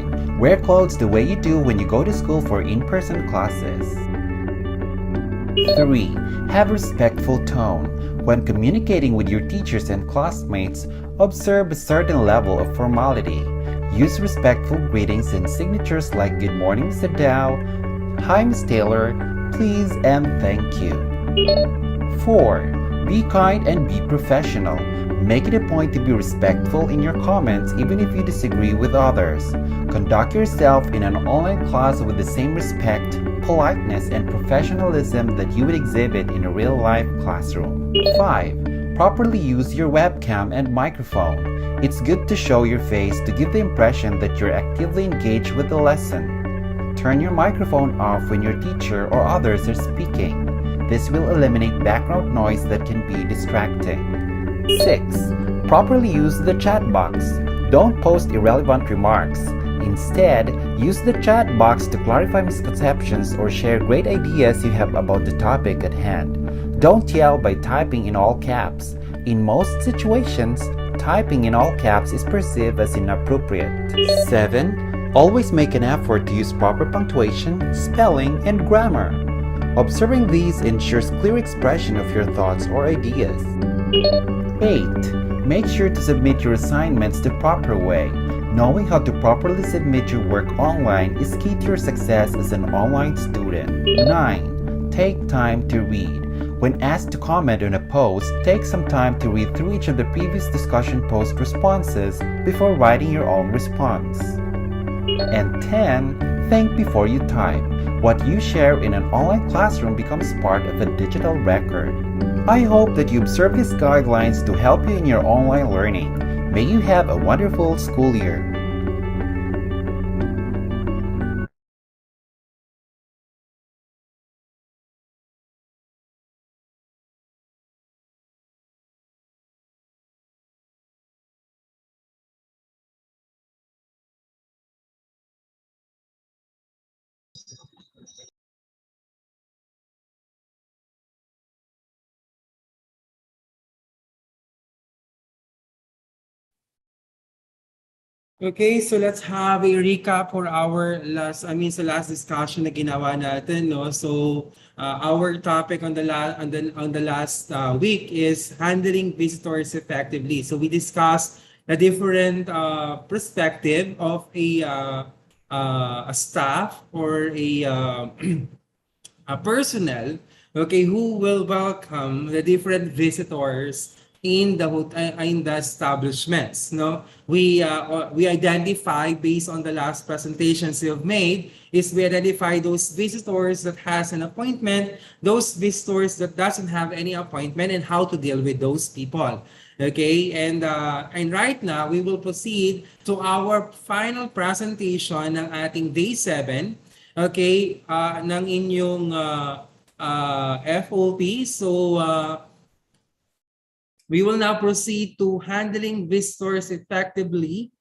9. Wear clothes the way you do when you go to school for in-person classes. 3. Have a respectful tone. When communicating with your teachers and classmates, observe a certain level of formality. Use respectful greetings and signatures like Good morning, Mr. Dow, Hi, Ms. Taylor, please, and thank you. 4. Be kind and be professional. Make it a point to be respectful in your comments even if you disagree with others. Conduct yourself in an online class with the same respect, politeness, and professionalism that you would exhibit in a real-life classroom. 5. Properly use your webcam and microphone. It's good to show your face to give the impression that you're actively engaged with the lesson. Turn your microphone off when your teacher or others are speaking. This will eliminate background noise that can be distracting. 6. Properly use the chat box. Don't post irrelevant remarks. Instead, use the chat box to clarify misconceptions or share great ideas you have about the topic at hand. Don't yell by typing in all caps. In most situations, typing in all caps is perceived as inappropriate. 7. Always make an effort to use proper punctuation, spelling, and grammar. Observing these ensures clear expression of your thoughts or ideas. 8. Make sure to submit your assignments the proper way. Knowing how to properly submit your work online is key to your success as an online student. 9. Take time to read. When asked to comment on a post, take some time to read through each of the previous discussion post responses before writing your own response. And 10. Think before you type. What you share in an online classroom becomes part of a digital record. I hope that you observe these guidelines to help you in your online learning. May you have a wonderful school year. Okay, so let's have a recap for our last discussion na ginawa natin, no? So, our topic on the last week is handling visitors effectively. So, we discussed the different perspective of a staff or a personnel, okay, who will welcome the different visitors in the establishments. No, we identify based on the last presentations you've made. Is we identify those visitors that has an appointment, those visitors that doesn't have any appointment, and how to deal with those people. Okay, and right now we will proceed to our final presentation ng ating day 7. Okay, ng inyong FOP. So, we will now proceed to handling visitors effectively.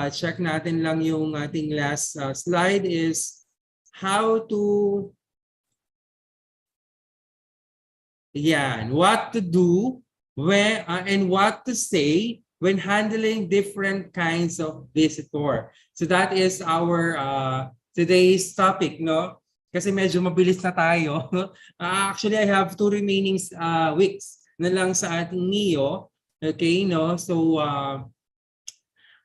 Check natin lang yung ating last slide is how to, what to do when and what to say when handling different kinds of visitor. So that is our today's topic, no? Kasi medyo mabilis na tayo. Actually, I have 2 remaining weeks na lang sa ating NEO. Okay, no? So,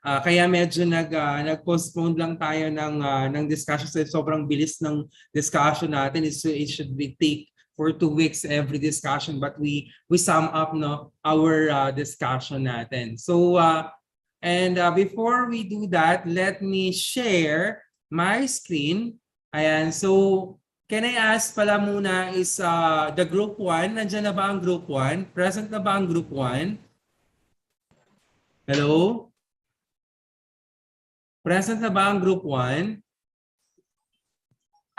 kaya medyo nag-postpone lang tayo ng discussion. So, sobrang bilis ng discussion natin. It should be take for 2 weeks every discussion, but we sum up, no, our discussion natin. So, before we do that, let me share my screen. Ayan, so can I ask pala muna is the group 1, nandiyan na ba ang group 1? Present na ba ang group 1? Hello? Present na ba ang group 1?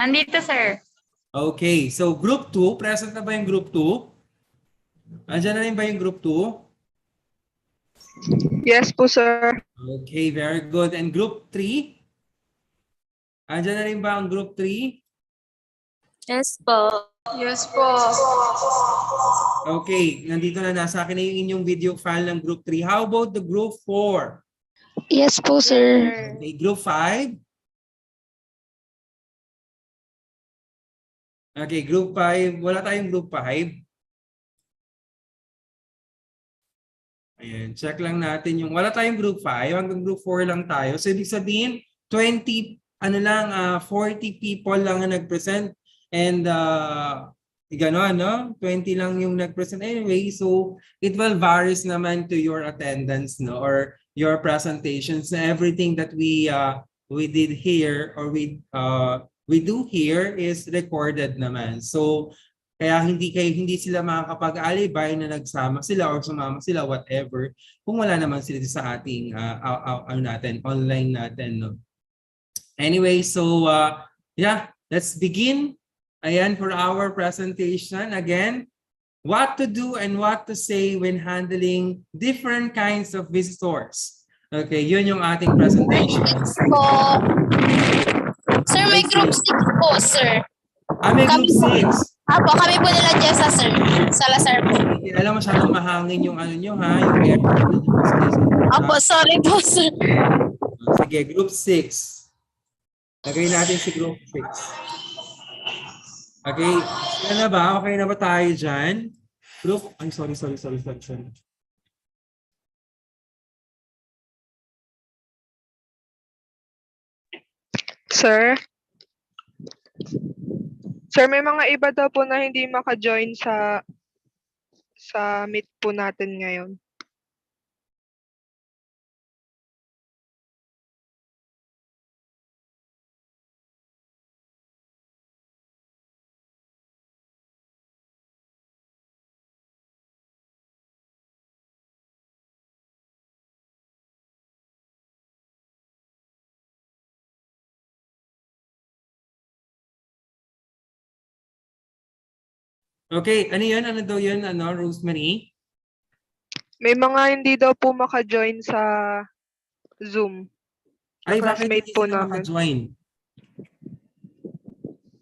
Andito, sir. Okay, so group 2, present na ba yung group 2? Nandiyan na rin ba yung group 2? Yes po, sir. Okay, very good. And group 3? Nandiyan na rin ba ang group 3? Yes po. Yes po. Okay, nandito na nasa akin na yung inyong video file ng group 3. How about the group 4? Yes po, sir. Okay, group 5. Okay, group 5. Wala tayong group 5. Ayan, check lang natin yung wala tayong group 5, hanggang group 4 lang tayo. So ibig sabihin 40 people lang ang nag-present and gano'n, no? 20 lang yung nag-present anyway. So it will varies naman to your attendance, no, or your presentations. Everything that we did here or we do here is recorded naman. So kaya hindi sila makakapag-alibay na nagsama sila or sumama sila whatever kung wala naman sila sa ating natin online natin, no. Anyway, so yeah, let's begin. Ayan for our presentation again. What to do and what to say when handling different kinds of visitors. Okay, yun yung ating presentations. Po. Sir, may group 6 po, sir. May group 6. Apo, kami po nila Jessa, sir. Salazar po. Alam mo, masyadong mahangin yung ano nyo ha, yung aircon nyo. Apo, sorry po, sir. Sige, group 6. Lagay natin si group 6. Okay, sila na ba? Okay na ba tayo dyan? Group, ay sorry. Sir? Sir, may mga iba daw po na hindi maka-join sa meet po natin ngayon. Okay, ano yun? Ano daw yun, Rosemary? May mga hindi daw po maka-join sa Zoom. Ay, bakit Classmate hindi po sila namin. maka-join?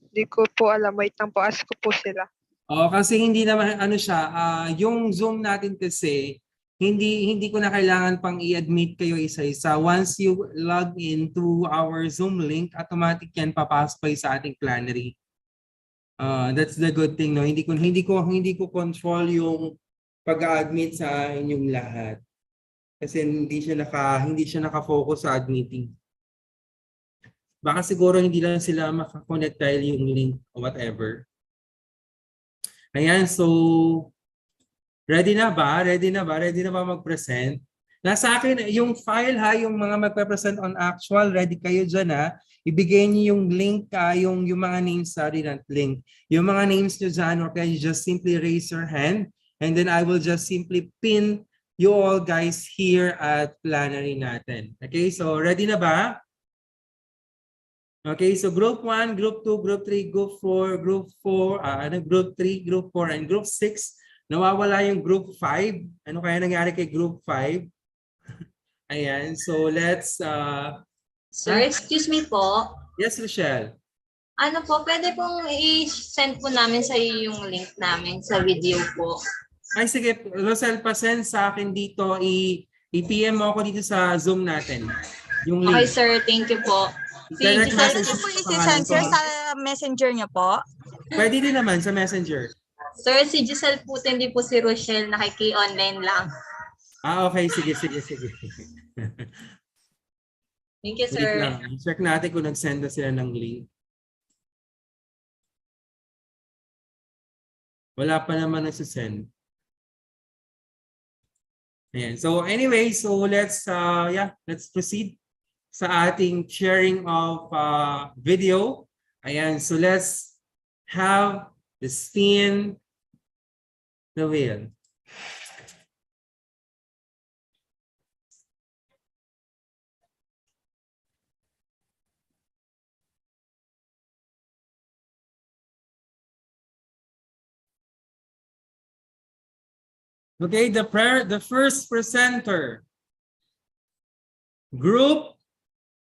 Hindi ko po alam. Wait lang po. Ask ko po sila. Kasi hindi naman, yung Zoom natin kasi, hindi ko na kailangan pang i-admit kayo isa-isa. Once you log in to our Zoom link, automatic yan papasok kayo sa ating plenary. That's the good thing, no? Hindi ko control yung pag-admit sa inyong lahat. Kasi hindi siya naka-focus sa admitting. Baka siguro hindi lang sila makakonect dahil yung link or whatever. Ayan, so ready na ba? Ready na ba mag-present? Nasa akin, yung file ha, yung mga magpe-present on actual, ready kayo dyan ha. Ibigay niyo yung link, yung mga names, sorry, not link. Yung mga names nyo dyan, okay, you just simply raise your hand and then I will just simply pin you all guys here at plenary natin. Okay, so ready na ba? Okay, so group 1, group 2, group 3, group 4, group 3, group 4, and group 6. Nawawala yung group 5. Ano kaya nangyari kay group 5? Ayan, so let's... Sir, excuse me po. Yes, Rochelle. Ano po, pwede pong i-send po namin sa iyo yung link namin sa video po. Ay, sige, Rosel, pasend sa akin dito. I-PM mo ako dito sa Zoom natin. Yung link. Okay, sir. Thank you po. Si Direct Giselle message Pwede po sa isi-send, sir, pangalan ko. sa messenger niyo po? Pwede din naman sa Messenger. Sir, si Giselle po, hindi po si Rochelle. Nakiki-online lang. Okay. Sige. Thank you, Wait sir. lang. Check natin kung nag-send na sila ng link. Wala pa naman nagsisend. Ayan. So anyway, so let's proceed sa ating sharing of video. Ayan, so let's have the spin the wheel. Okay, the first presenter, group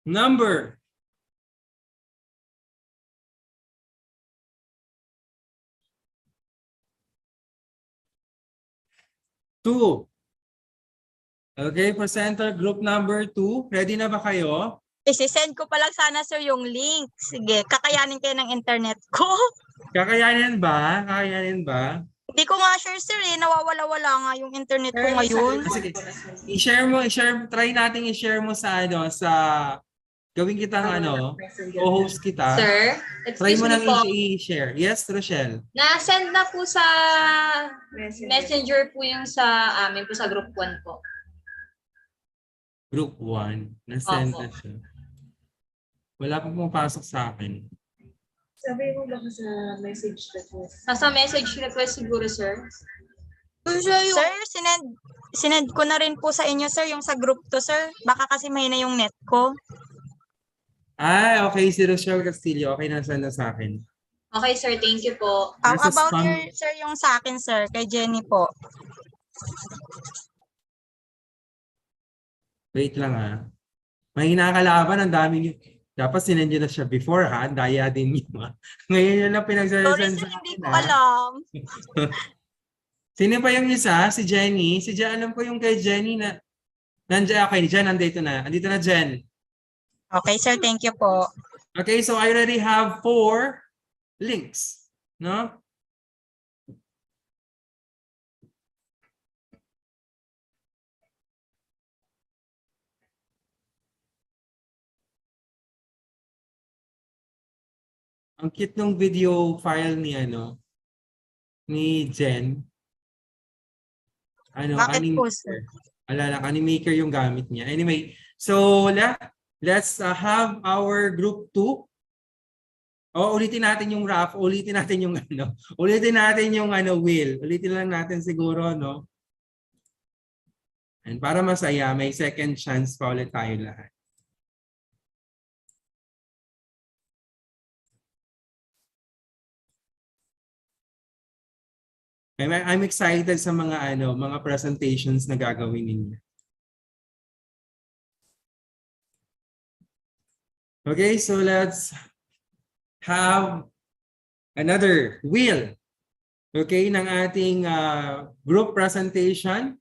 number 2. Okay, presenter group number 2. Ready na ba kayo? Isisend ko pa lang sana sir yung link. Sige, kakayanin kayo ng internet ko. Kakayanin ba? Kakayanin ba? Hindi ko nga sure sir eh, nawawala-wala nga yung internet ko ngayon. Sige. Try natin i-share mo sa gawin kitang o-host kita. Sir, Try excuse mo me nang po. i-share. Yes, Rochelle. Na-send na po sa messenger po yung sa amin po sa group 1 po. Group 1. Na-send Opo. na siya. Wala pa pumapasok sa akin. Sabi mo baka sa message request. Nasa message request siguro, sir. Sir, sinend ko na rin po sa inyo sir yung sa group to sir. Baka kasi mahina yung net ko. Okay. Si Rochelle Castillo. Okay, na-send na sa akin. Okay, sir. Thank you po. How Nasa about spam. sir yung sa akin sir, kay Jenny po. Wait lang May hinakalaban. Ang dami niyo. Dapat sinend nyo na siya before Ang daya din niyo Ngayon yun lang Sorry pinagsasend sir, sa hindi akin ko alam. Sino pa yung isa? Si Jenny. Si Jen, alam ko yung kay Jenny na nandiyan. Okay, Jen, nandito na. Andito na, Jen. Okay sir, thank you po. Okay, so I already have 4 links. No? Ang cute ng video file ni Jen. Bakit po sir? Animaker yung gamit niya. Anyway, so let's have our group 2. Ulitin natin yung rap, ulitin natin yung wheel. Ulitin lang natin siguro, no? And para masaya, may second chance pa ulit tayo lahat. I'm excited sa mga presentations na gagawin ninyo. Okay, so let's have another wheel. Okay, ng ating group presentation.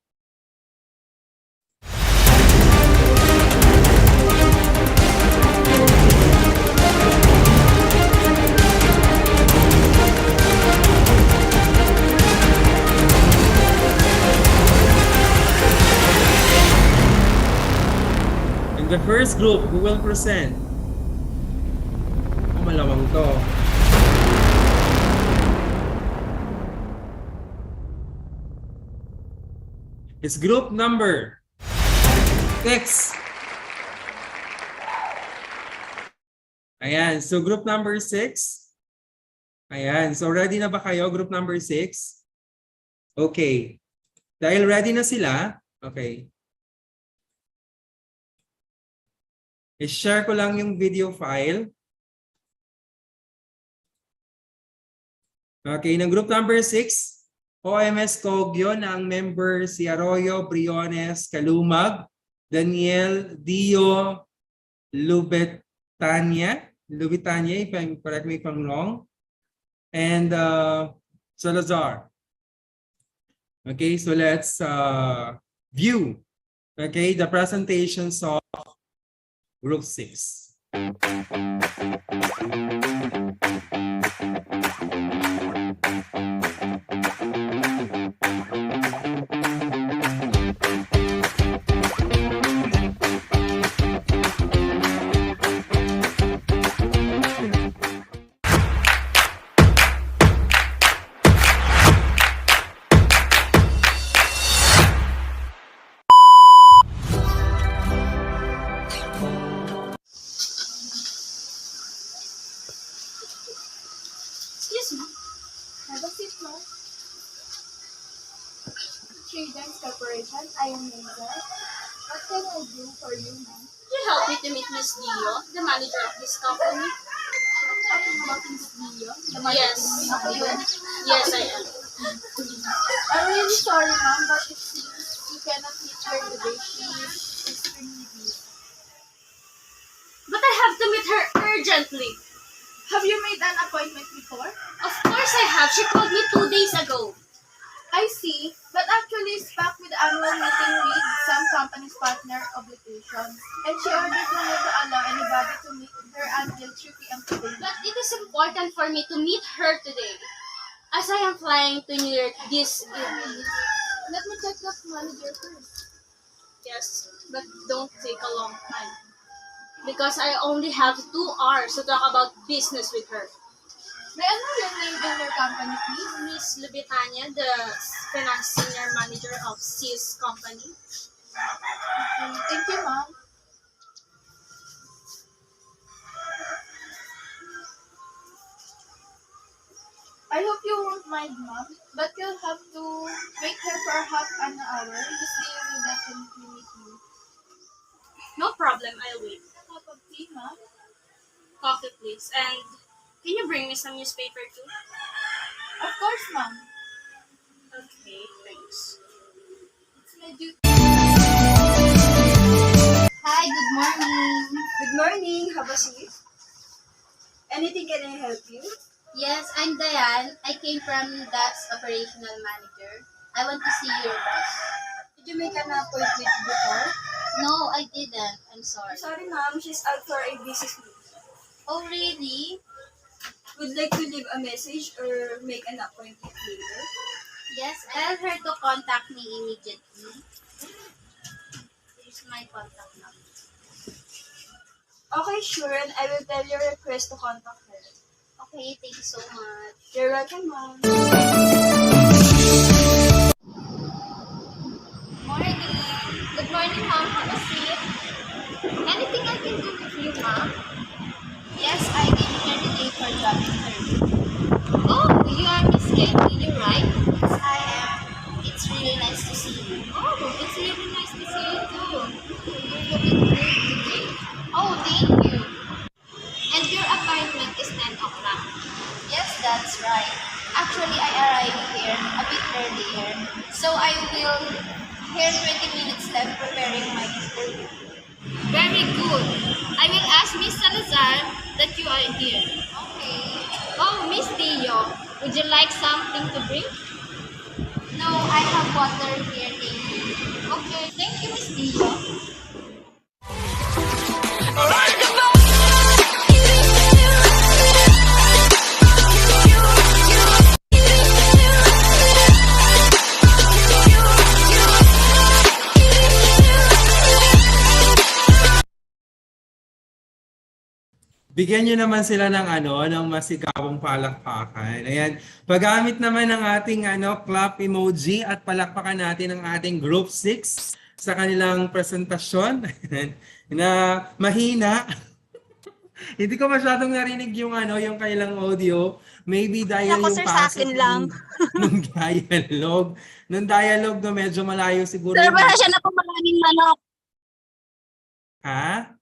In the first group, who will present? Malawang to. It's group number 6. Ayan, so group number 6. Ayan, so ready na ba kayo, group number 6? Okay. Dahil ready na sila, okay. I-share ko lang yung video file. Okay, ng group number 6, OMS Kogyo na ang member si Arroyo, Briones, Kalumag, Daniel, Dio, Lubetania, if I'm correct me if I'm wrong, and Salazar. Okay, so let's view the presentations of Group 6. Excuse me. Have a seat, ma'am. Traders Corporation, I am Manager. What can I do for you, ma'am? Could you help me to meet Miss Dio, the manager of this company? Talking about Miss Dio, the Yes. marketing. Yes, I am. I'm really sorry, ma'am, but it seems you cannot meet her today. She is extremely busy. But I have to meet her urgently. Have you made an appointment before? Of course I have. She called me 2 days ago. I see, but actually it's packed with annual meeting with some company's partner obligations. And she ordered me not to allow anybody to meet her until 3 p.m. today. But it is important for me to meet her today, as I am flying to New York this evening. Let me check the manager first. Yes, but don't take a long time. Because I only have 2 hours to talk about business with her. May I know your name and your company, please? Miss Lubitania, the finance senior manager of Cis Company. Thank you, ma'am. I hope you won't mind, ma'am, but you'll have to wait here for half an hour. Miss Lee will definitely meet you. No problem, I'll wait. Cup of tea, ma'am? Coffee, please. And can you bring me some newspaper too? Of course, ma'am. Okay, thanks. It's my duty. Hi, good morning. Good morning. Have a seat. Anything can I help you? Yes, I'm Diane. I came from DAT's operational manager. I want to see your boss. Did you make an appointment before? No, I didn't. I'm sorry. Sorry, ma'am. She's out for a business meeting. Oh, really? Would like to leave a message or make an appointment later? Yes, tell her to contact me immediately. Here's my contact number. Okay, sure. And I will tell your request to contact her. Okay, thank you so much. You're welcome, ma'am. Morning. Good morning, ma'am. Have a seat. Anything I can do with you, ma'am? Yes, I came here today for job interview. Oh, you are Miss Katie, you're right? Yes, I am. It's really nice to see you. Oh, it's really nice to see you too. You're looking great today. Oh, thank you. And your appointment is 10 o'clock. Yes, that's right. Actually, I arrived here a bit earlier. So I will here 20 minutes left preparing my interview. Very good. I will ask Miss Salazar that you are here. Okay. Oh, Miss Tio, would you like something to drink? No, I have water here, thank you. Okay, thank you, Miss Tio. Bigyan nyo naman sila ng ng masigabong palakpakan. Ayan, paggamit naman ng ating clap emoji at palakpakan natin ang ating group 6 sa kanilang presentasyon na mahina. Hindi ko masyadong narinig yung yung kailang audio. Maybe dahil Ako, yung sir, sa pasok akin lang. ng dialogue. Nung dialogue no medyo malayo siguro. Sir, para siya na po maraming manok. Ha?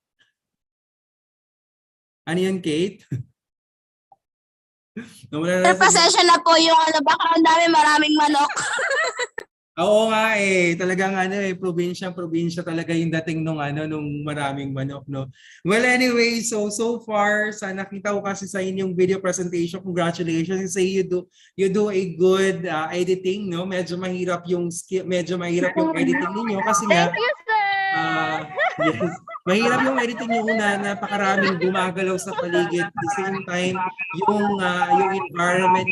Ano yun, Kate? Nawala na Sir, pasensya na po yung background namin, maraming manok. Oo nga talagang probinsya talaga yung dating nung maraming manok, no. Well, anyway, so far sa nakita ko kasi sa inyong video presentation, congratulations. Say you do a good editing, no. Medyo mahirap yung editing ninyo kasi nga Thank you, sir! yes. Mahirap yung editing nyo na napakaraming gumagalaw sa paligid. At the same time, yung environment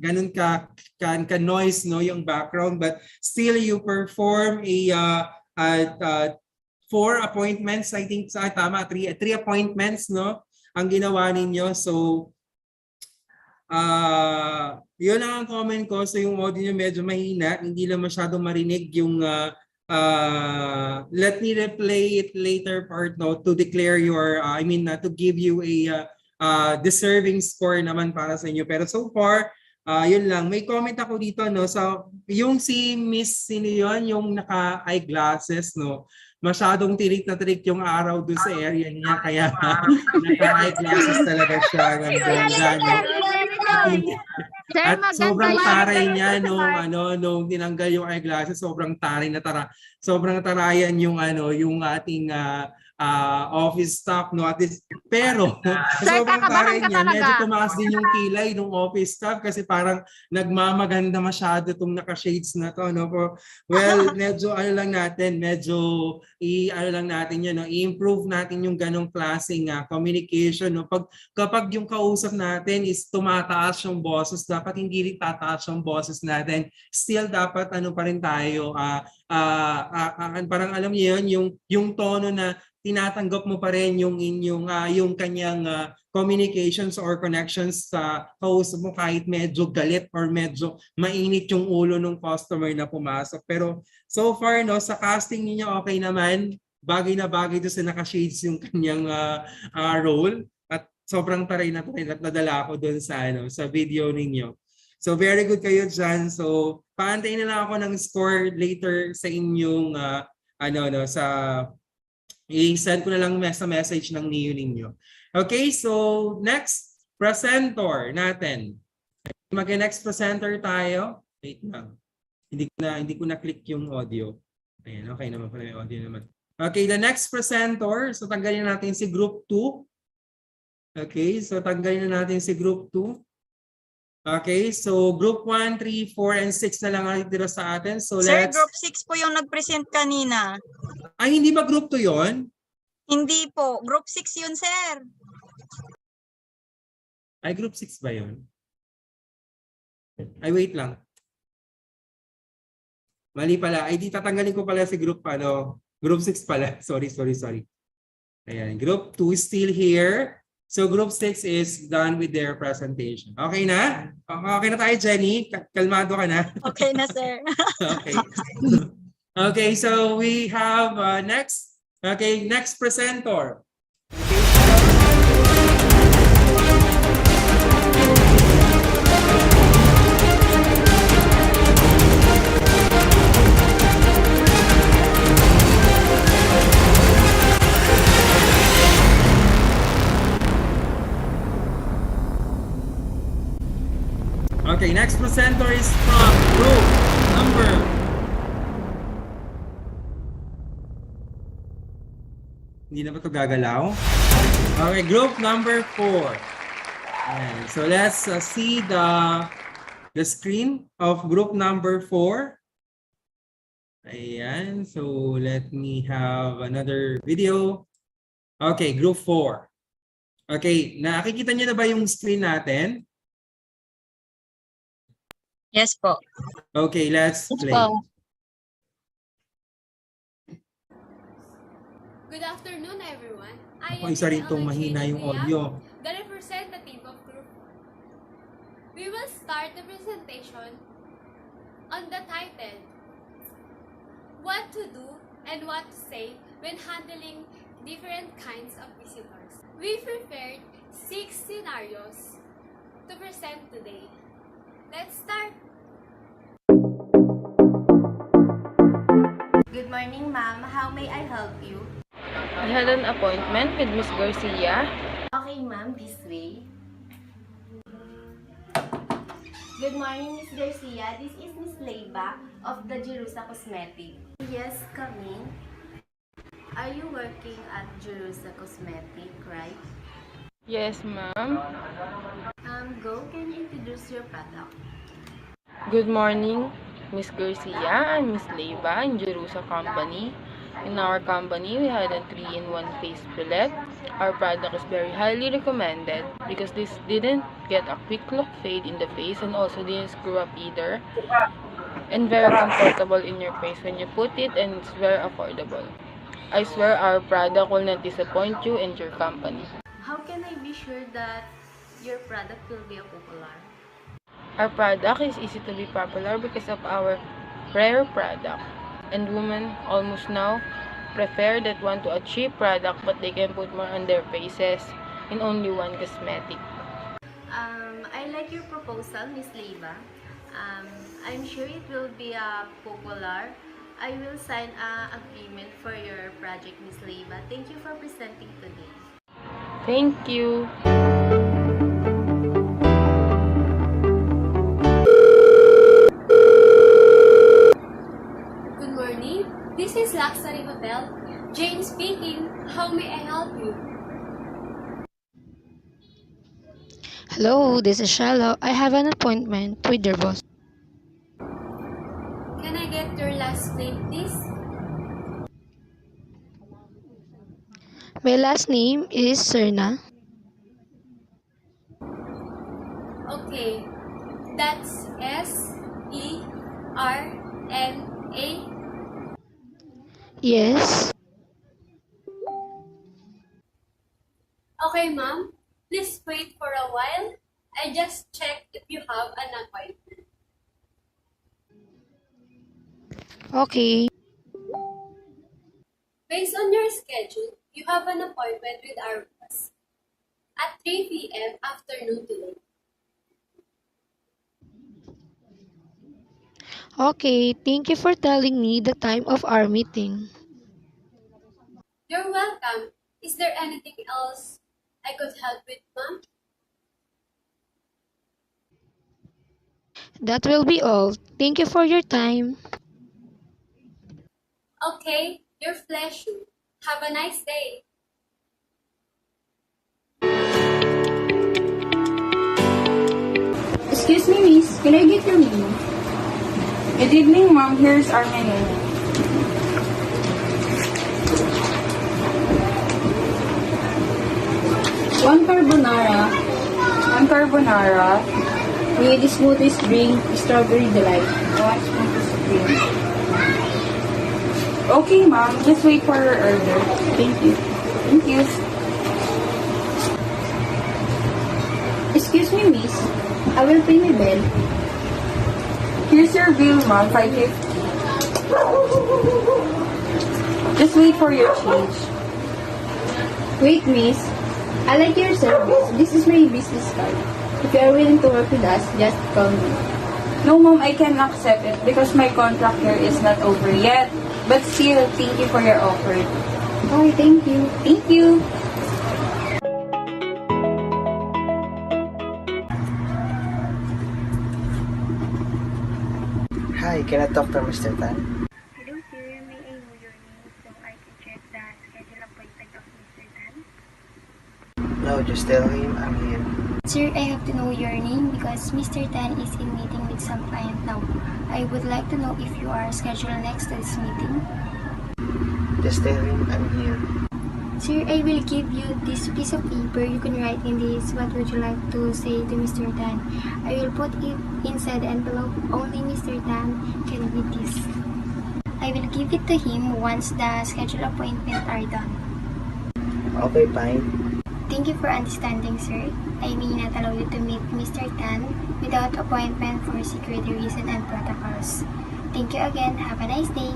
ganun ka noise, no, yung background, but still you perform a 4 appointments, I think tama, 3 appointments, no, ang ginawa ninyo. So yun lang ang comment ko. So yung audio nyo medyo mahina, hindi lang masyadong marinig yung let me replay it later part, no, to declare your to give you a deserving score naman para sa inyo. Pero so far yun lang. May comment ako dito, no, so yung si Miss sino yun, yung naka eyeglasses, no, masyadong tirik na tirik yung araw dun sa area niya, kaya naka eyeglasses talaga siya ng ganda, no? At sobrang taray niya nung tinanggal yung eyeglasses, sobrang tarayan yung yung ating office staff, no. At this Pero, Sir, sobrang kakabahan pare ka niya, talaga. medyo tumaas din yung kilay ng office staff kasi parang nagmamaganda masyado itong naka-shades na to. No? Well, medyo ano lang natin, ano lang natin yun, no? I-improve natin yung ganong klaseng communication. No? Kapag yung kausap natin is tumataas yung boses, dapat hindi rin tataas yung boses natin. Still, dapat ano pa rin tayo, parang alam niyo yun, yung tono na tinatanggap mo pa rin yung inyong yung kanyang communications or connections sa kausap mo kahit medyo galit or medyo mainit yung ulo ng customer na pumasok. Pero so far no, sa casting niyo okay naman, bagay na bagay doon sa naka-shades yung kanyang role at sobrang taray at nadala ako doon sa sa video ninyo. So very good kayo dyan. So paantayin na lang ako ng score later sa inyong sa i-send ko na lang sa message ng niyo ninyo. Okay, so next presenter natin. Mag-next presenter tayo. Wait lang. Hindi ko na click yung audio. Ayan, okay naman pala yung audio naman. Okay, the next presenter. So tanggalin natin si group 2. Okay, so tanggalin na natin si group 2. Okay, so group 1, 3, 4, and 6 na lang ang itira sa atin. So Sir, let's... group 6 po yung nag-present kanina. Ay, hindi ba group 2 yon? Hindi po. Group 6 yun, sir. Ay, group 6 ba yon? Ay, wait lang. Mali pala. Ay, di tatanggalin ko pala si group, group 6 pala. Sorry. Ayan, group 2 is still here. So group 6 is done with their presentation. Okay na? Okay na tayo, Jenny? Kalmado ka na? Okay na, sir. Okay. Okay, so we have next presenter. Okay, next presenter is from group number. Hindi na ba ito gagalaw? Okay, group number 4. Ayan. So let's see the screen of group number 4. Ayan. So let me have another video. Okay, group 4. Okay, nakikita niyo na ba yung screen natin? Yes po. Okay, let's play. Good afternoon, everyone. I Ay, isa rin itong mahina yung audio. the representative of Group 4. We will start the presentation on the title, What to Do and What to Say when Handling Different Kinds of Visitors. We prepared 6 scenarios to present today. Let's start! Good morning, ma'am. How may I help you? I had an appointment with Miss Garcia. Okay, ma'am. This way. Good morning, Miss Garcia. This is Miss Leiba of the Jerusa Cosmetic. Yes, come in. Are you working at Jerusa Cosmetic, right? Yes, ma'am. Go. Can you introduce your product? Good morning, Miss Garcia and Miss Leiva in Jerusa Company. In our company, we had a 3-in-1 face palette. Our product is very highly recommended because this didn't get a quick look fade in the face and also didn't screw up either. And very comfortable in your face when you put it, and it's very affordable. I swear our product will not disappoint you and your company. How can I be sure that your product will be popular? Our product is easy to be popular because of our rare product. And women almost now prefer that one to a cheap product but they can put more on their faces in only one cosmetic. I like your proposal, Miss Leiva. I'm sure it will be popular. I will sign an agreement for your project, Miss Leiva. Thank you for presenting today. Thank you. Good morning. This is Luxury Hotel. Jane speaking. How may I help you? Hello, this is Shallow. I have an appointment with your boss. Can I get your last name, please? My last name is Serna. Okay, that's Serna. Yes. Okay, ma'am. Please wait for a while. I just checked if you have an appointment. Okay. Based on your schedule, you have an appointment with our boss at 3 p.m. afternoon today. Okay, thank you for telling me the time of our meeting. You're welcome. Is there anything else I could help with, ma'am? That will be all. Thank you for your time. Okay, your pleasure. Have a nice day. Excuse me, miss. Can I get your menu? Good evening, ma'am. Here's our menu. One carbonara with smoothies drink, strawberry delight. One smoothies drink. Okay, ma'am. Just wait for your order. Thank you. Thank you. Excuse me, miss. I will pay my bill. Here's your bill, ma'am. 550. Just wait for your change. Wait, miss. I like your service. This is my business card. If you are willing to work with us, just call me. No, ma'am, I can accept it because my contract here is not over yet. But still, thank you for your offer. Okay, thank you. Thank you. Hi, can I talk to Mr. Tan? Hello sir, may I know your name so I can check the schedule appointment of Mr. Tan? No, just tell him I'm here. Sir, I have to know your name because Mr. Tan is in meeting with some client now. I would like to know if you are scheduled next to this meeting. Just tell him I'm here. Sir, I will give you this piece of paper. You can write in this what would you like to say to Mr. Tan. I will put it inside the envelope. Only Mr. Tan can read this. I will give it to him once the scheduled appointment are done. Okay, fine. Thank you for understanding, sir. I may not allow you to meet Mr. Tan without appointment for security reasons and protocols. Thank you again. Have a nice day.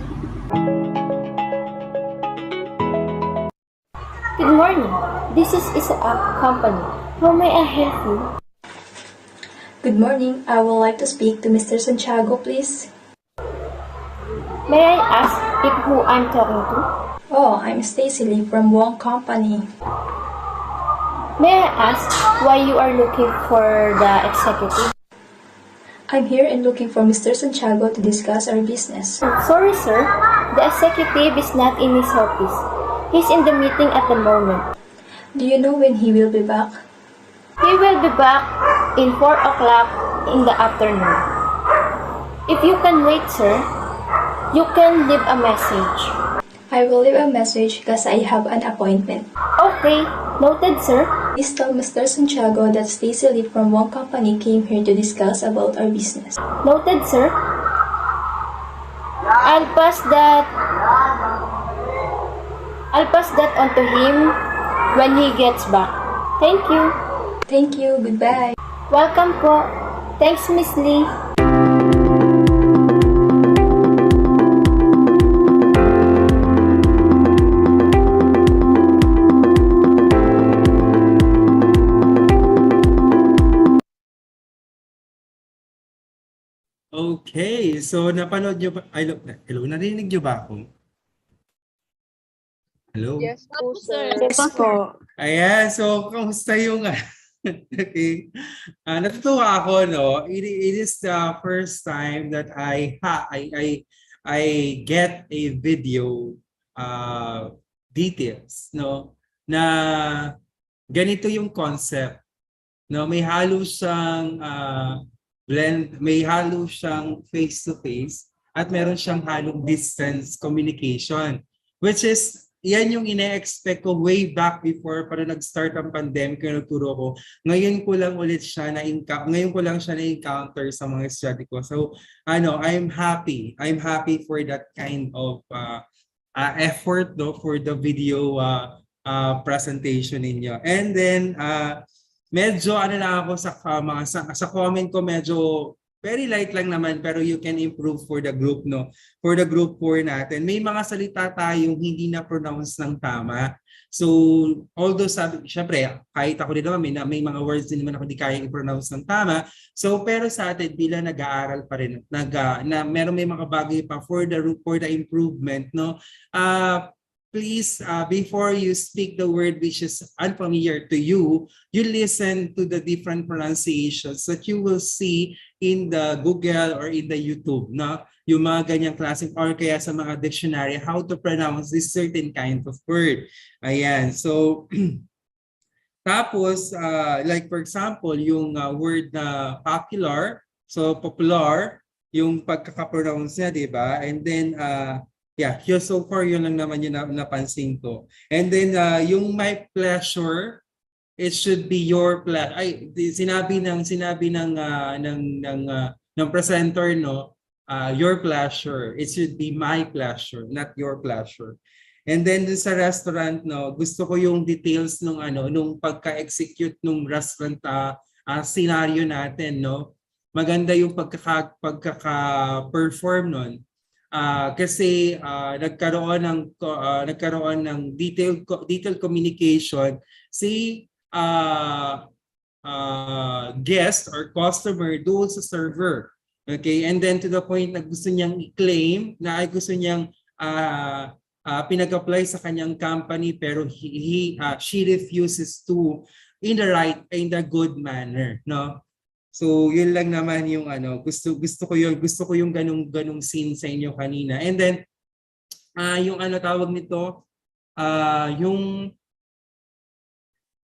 Good morning. This is a company. How may I help you? Good morning. I would like to speak to Mr. Santiago, please. May I ask if who I'm talking to? Oh, I'm Stacy Lee from Wong Company. May I ask why you are looking for the executive? I'm here and looking for Mr. Santiago to discuss our business. Sorry, sir. The executive is not in his office. He's in the meeting at the moment. Do you know when he will be back? He will be back in 4 o'clock in the afternoon. If you can wait, sir, you can leave a message. I will leave a message because I have an appointment. Okay, noted, sir. Please tell Mr. Santiago that Stacy Lee from Wong Company came here to discuss about our business. Noted, sir. I'll pass that on to him when he gets back. Thank you. Thank you. Goodbye. Welcome po. Thanks, Miss Lee. Okay, so napanood nyo ba? Ay, hello, narinig nyo ba ako? Hello? Yes po, sir. Yes po. Ayan, so kamusta yung okay. Natutuwa ako, no? It is the first time that I get a video details, no? Na ganito yung concept No, may halo siyang blend, may halo siyang face-to-face at meron siyang halong distance communication, which is yan yung ine-expect ko way back before para nag-start ang pandemic yung nagturo ko. Ngayon ko lang ulit siya ngayon ko lang siya na-encounter sa mga study ko. So I'm happy. I'm happy for that kind of effort for the video presentation ninyo. And then medyo lang ako sa comment ko, medyo very light lang naman, pero you can improve for the group, no? For the group 4 natin. May mga salita tayong hindi na pronounce ng tama. So, although syempre, kahit ako din naman, may mga words din naman ako hindi kaya i-pronounce ng tama. So, pero sa atin, bilang nag-aaral pa rin, na may mga bagay pa for the improvement, no? Please, before you speak the word which is unfamiliar to you, you listen to the different pronunciations that you will see in the Google or in the YouTube, no? Yung mga ganyang klaseng or kaya sa mga dictionary, how to pronounce this certain kind of word. Ayan, so tapos, like for example, yung word na popular, so popular, yung pagkaka-pronounce niya, di ba? And then, so far yun lang naman yung napansin ko. And then yung my pleasure, it should be your pleasure. Ay, sinabi ng presenter, no, your pleasure. It should be my pleasure, not your pleasure. And then sa restaurant, no, gusto ko yung details nung pagka-execute nung restaurant scenario natin, no. Maganda yung pagkaka-perform nun. Kasi nagkaroon ng detailed communication si guest or customer doon sa server. Okay, and then to the point na gusto niyang i-claim na ay gusto niyang pinag-apply sa kanyang company, pero she refuses to in the good manner, no? So, yun lang naman yung gusto ko yung ganung scene sa inyo kanina. And then yung tawag nito,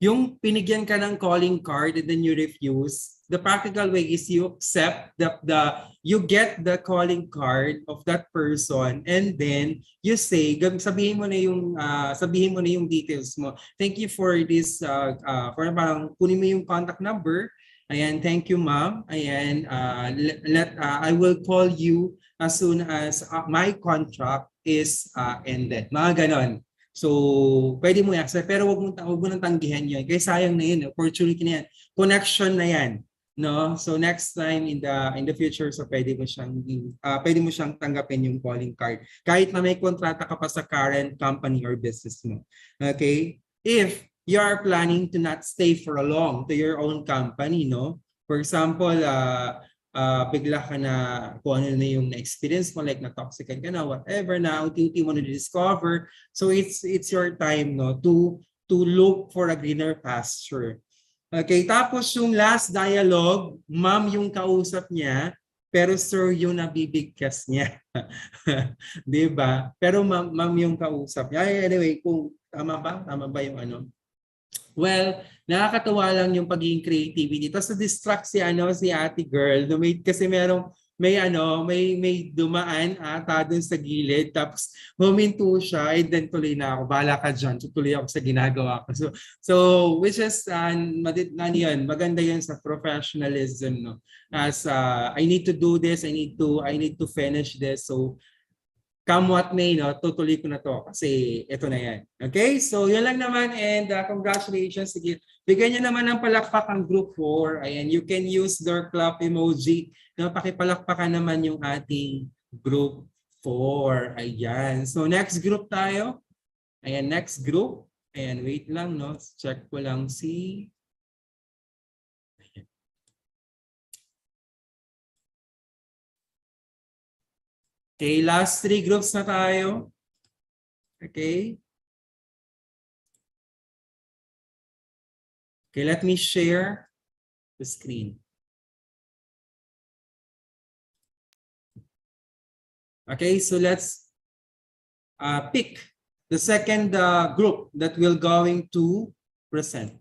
yung pinigyan ka ng calling card and then you refuse. The practical way is you accept you get the calling card of that person, and then you say, sabihin mo na yung details mo. Thank you for this parang kunin mo yung contact number. Ayan, thank you, ma'am. Ayan, I will call you as soon as my contract is ended. Mga ganon. So, pwede mo yan. Pero wag mo nang tanggihan yun. Kaya sayang na yun. Opportunity na yan. Connection na yan. No? So, next time in the future, so pwede mo siyang tanggapin yung calling card. Kahit na may kontrata ka pa sa current company or business mo. Okay? If you are planning to not stay for a long to your own company, no? For example, bigla ka na kung ano na yung na-experience mo, like na-toxican ka na, whatever, na unti-unti mo na-discover. So it's your time, no, to look for a greener pasture. Okay, tapos yung last dialogue, ma'am yung kausap niya, pero sir yung nabibigkas niya. Diba? Pero ma'am yung kausap niya. Anyway, kung tama ba yung Well, nakakatawa lang yung pagiging creativity. Tapos na-distract si ate girl. Kasi may dumaan ata dun sa gilid. Tapos huminto siya. And then tuloy na ako. Bahala ka dyan. Tuloy ako sa ginagawa ko. So which is, maganda yun sa professionalism. No? As I need to do this. I need to finish this. So come what may, no, tutuloy ko na to kasi ito na yan. Okay? So, yun lang naman, and congratulations. Sige, bigyan nyo naman ng palakpak ang group 4. Ayan, you can use their clap emoji. No, pakipalakpakan naman yung ating group 4. Ayan. So, next group tayo. Ayan, next group. Ayan, wait lang, no? Check ko lang si... Okay, last 3 groups na tayo. Okay. Okay, let me share the screen. Okay, so let's pick the second group that we're going to present.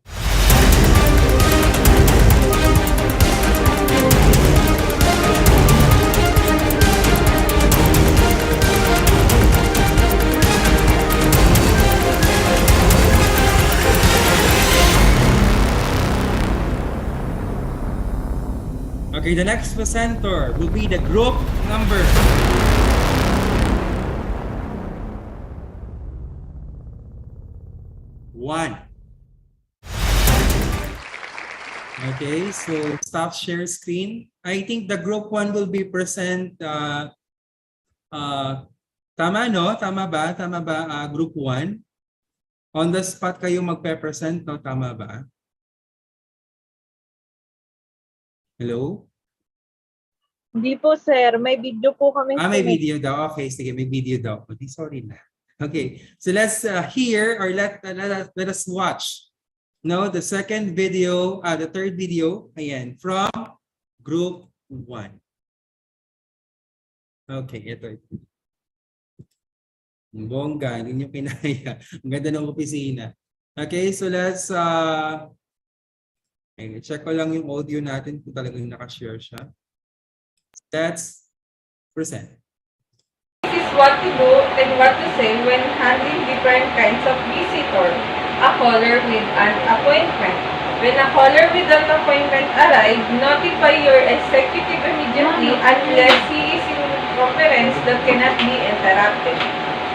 Okay, the next presenter will be the group number 1. Okay, so stop share screen. I think the group 1 will be present. Tama, no? Tama ba? Tama ba, group 1? On the spot kayo magpe-present, no? Tama ba? Hello? Hindi po, sir. May video po kami. May video daw. Okay, sige, may video daw. Okay, sorry na. Okay, so let's hear or let us watch. No, the second video, the third video, ayan, from group 1. Okay, ito. Bongga, hindi nyo kinaya. Ang ganda ng opisina. Okay, so let's check ko lang yung audio natin kung talagang nakashare siya. Let's present. This is what to do and what to say when handling different kinds of visitor. A caller with an appointment. When a caller with an appointment arrives, notify your executive immediately unless he is in conference that cannot be interrupted.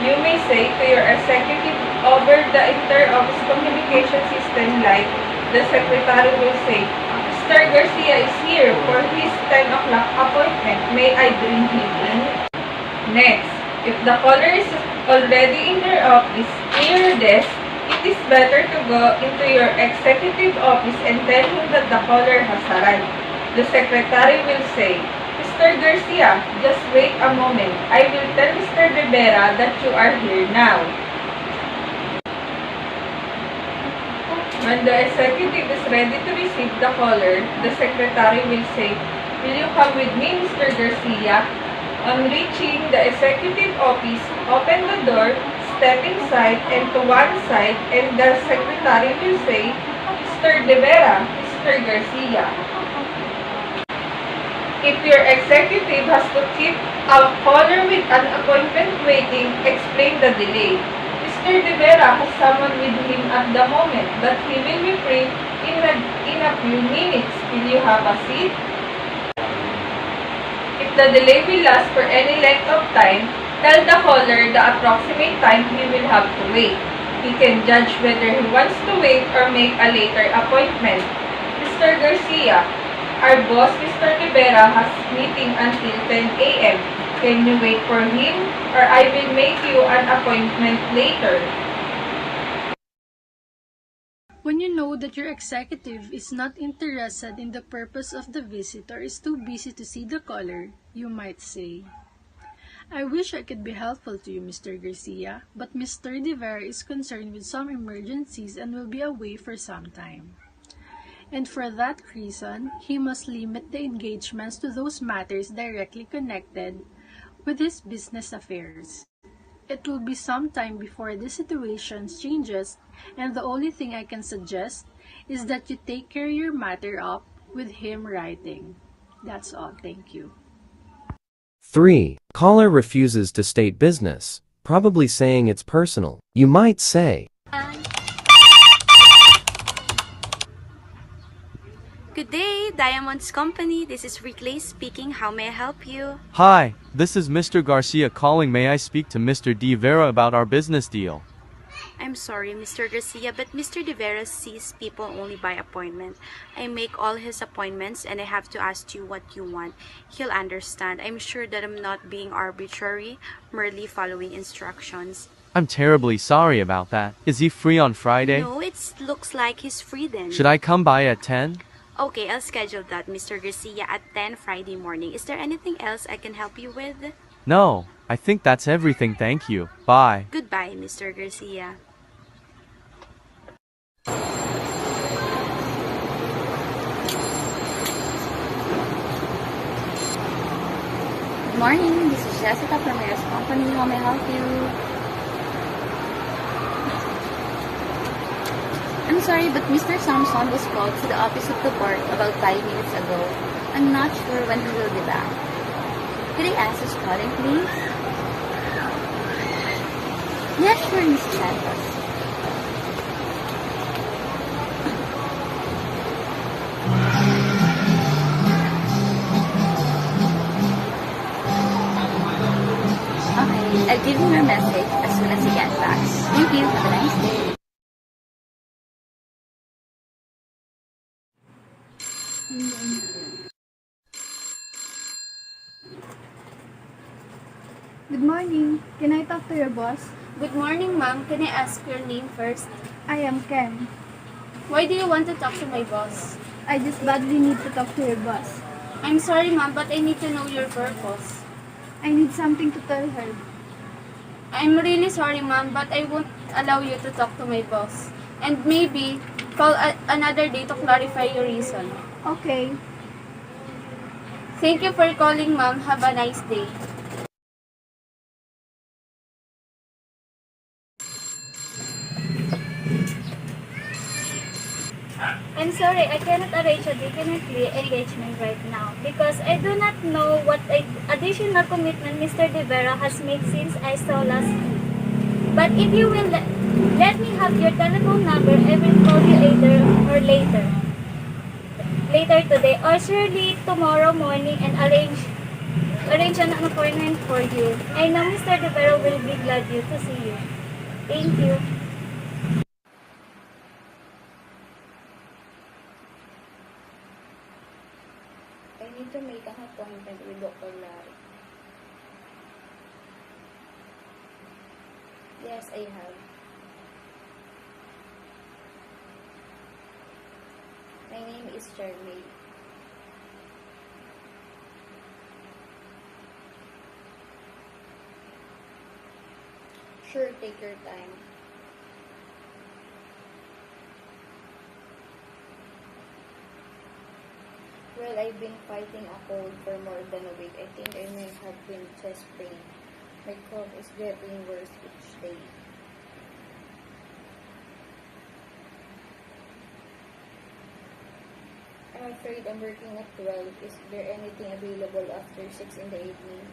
You may say to your executive over the inter-office communication system like the secretary will say, Mr. Garcia is here for his 10 o'clock appointment. May I bring him in? Next, if the caller is already in your office, near your desk, it is better to go into your executive office and tell him that the caller has arrived. The secretary will say, Mr. Garcia, just wait a moment. I will tell Mr. Rivera that you are here now. When the executive is ready to receive the caller, the secretary will say, will you come with me, Mr. Garcia? On reaching the executive office, open the door, step inside and to one side, and the secretary will say, Mr. Rivera, Mr. Garcia. If your executive has to keep a caller with an appointment waiting, explain the delay. Mr. Rivera has someone with him at the moment, but he will be free in a few minutes. Will you have a seat? If the delay will last for any length of time, tell the caller the approximate time he will have to wait. He can judge whether he wants to wait or make a later appointment. Mr. Garcia, our boss, Mr. Rivera, has meeting until 10 a.m. Can you wait for him or I will make you an appointment later? When you know that your executive is not interested in the purpose of the visit or is too busy to see the caller, you might say, I wish I could be helpful to you, Mr. Garcia, but Mr. Rivera is concerned with some emergencies and will be away for some time. And for that reason, he must limit the engagements to those matters directly connected with his business affairs. It will be some time before the situation changes, and the only thing I can suggest is that you take care your matter up with him writing. That's all. Thank you. 3. Caller refuses to state business, probably saying it's personal. You might say, Good day, Diamonds Company. This is Rickley speaking. How may I help you? Hi, this is Mr. Garcia calling. May I speak to Mr. De Vera about our business deal? I'm sorry, Mr. Garcia, but Mr. De Vera sees people only by appointment. I make all his appointments and I have to ask you what you want. He'll understand. I'm sure that I'm not being arbitrary, merely following instructions. I'm terribly sorry about that. Is he free on Friday? No, it looks like he's free then. Should I come by at 10? Okay, I'll schedule that, Mr. Garcia, at 10 Friday morning. Is there anything else I can help you with? No, I think that's everything. Thank you. Bye. Goodbye, Mr. Garcia. Good morning, this is Jessica from Mayor's Company. How may I help you? I'm sorry, but Mr. Samson was called to the office of the court about 5 minutes ago. I'm not sure when he will be back. Could I ask who's calling, please? Yes, sure, Miss Santos. give him your message as soon as he gets back. Thank you. Have a nice day. Good morning. Can I talk to your boss? Good morning, ma'am. Can I ask your name first? I am Ken. Why do you want to talk to my boss? I just badly need to talk to your boss. I'm sorry, ma'am, but I need to know your purpose. I need something to tell her. I'm really sorry, ma'am, but I won't allow you to talk to my boss. And maybe call another day to clarify your reason. Okay. Thank you for calling, ma'am. Have a nice day. I'm sorry, I cannot arrange a definitely engagement right now because I do not know what additional commitment Mr. De Vera has made since I saw last week. But if you will let me have your telephone number, I will call you either or later today or surely tomorrow morning and arrange an appointment for you. I know Mr. De Vera will be glad to see you. Thank you. I need to make an appointment with Dr. Larry. Yes, I have. My name is Charmaine. Sure, take your time. Well, I've been fighting a cold for more than a week. I think I may have been chest pain. My cough is getting worse each day. I'm afraid I'm working at 12. Is there anything available after 6 in the evening?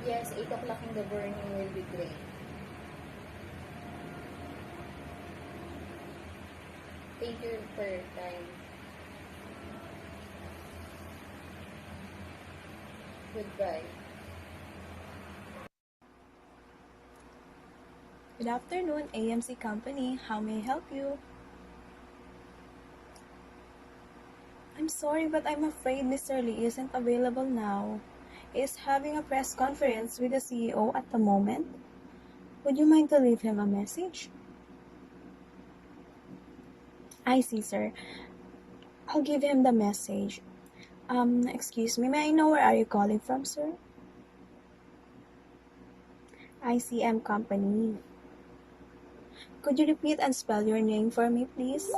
Yes, 8 o'clock in the morning will be great. Thank you for your time. Goodbye. Good afternoon, AMC Company. How may I help you? I'm sorry, but I'm afraid Mr. Lee isn't available now. He is having a press conference with the CEO at the moment. Would you mind to leave him a message? I see, sir. I'll give him the message. Excuse me, may I know where are you calling from, sir? ICM Company. Could you repeat and spell your name for me, please?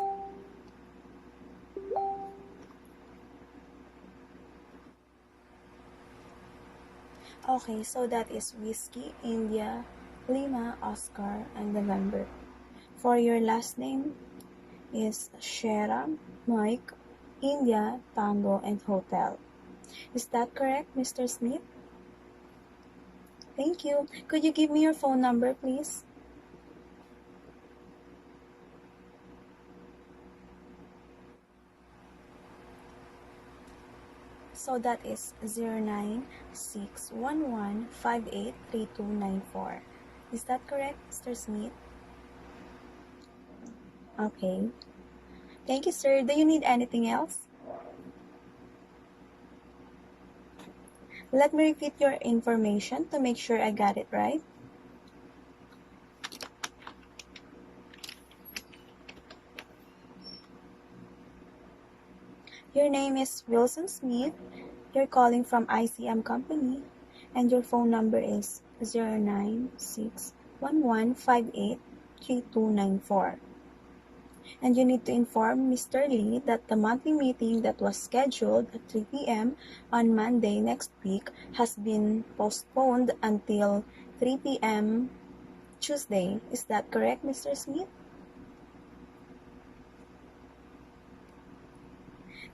Okay, so that is Whiskey, India, Lima, Oscar, and November. For your last name is Shera, Mike, India, Tango, and Hotel. Is that correct, Mr. Smith? Thank you. Could you give me your phone number, please? So that is 09611583294. Is that correct, Mr. Smith? Okay. Thank you, sir. Do you need anything else? Let me repeat your information to make sure I got it right. Your name is Wilson Smith. You're calling from ICM Company, and your phone number is 09611583294. And you need to inform Mr. Lee that the monthly meeting that was scheduled at 3 p.m. on Monday next week has been postponed until 3 p.m. Tuesday. Is that correct, Mr. Smith?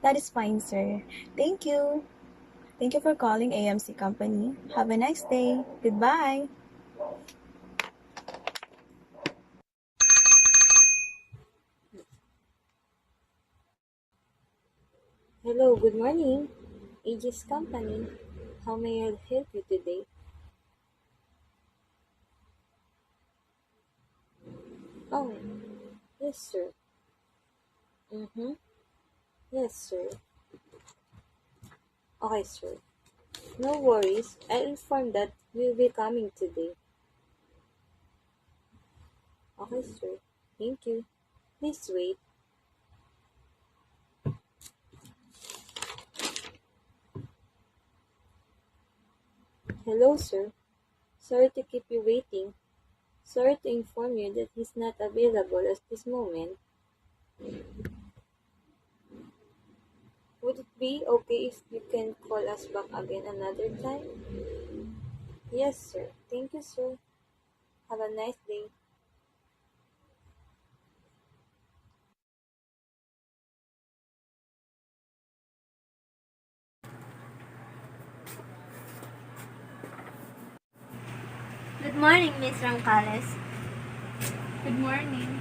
That is fine, sir. Thank you. Thank you for calling AMC Company. Have a nice day. Goodbye. Hello, good morning. Aegis Company. How may I help you today? Oh, yes, sir. Mm-hmm. Yes, sir. Okay, sir. No worries. I'll inform that we'll be coming today. Okay, sir. Thank you. Please wait. Hello, sir. Sorry to keep you waiting. Sorry to inform you that he's not available at this moment. Would it be okay if you can call us back again another time? Yes, sir. Thank you, sir. Have a nice day. Good morning, Miss Rancales. Good morning.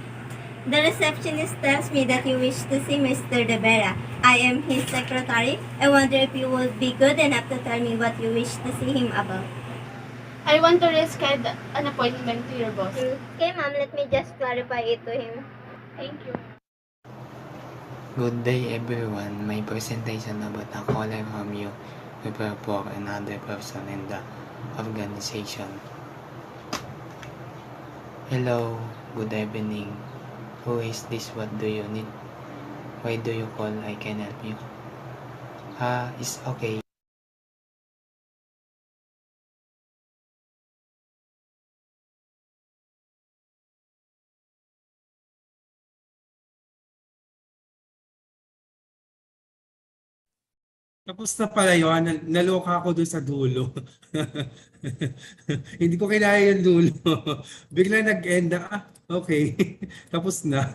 The receptionist tells me that you wish to see Mr. De Vera. I am his secretary. I wonder if you would be good enough to tell me what you wish to see him about. I want to reschedule an appointment to your boss. Okay, ma'am, let me just clarify it to him. Thank you. Good day everyone. My presentation about a caller from you prepare for another person in the organization. Hello, good evening. Who is this? What do you need? Why do you call? I can help you. It's okay. Tapos na pala yun, naloka ako doon sa dulo. Hindi ko kinaya yung dulo. Bigla nag-end na, okay. Tapos na.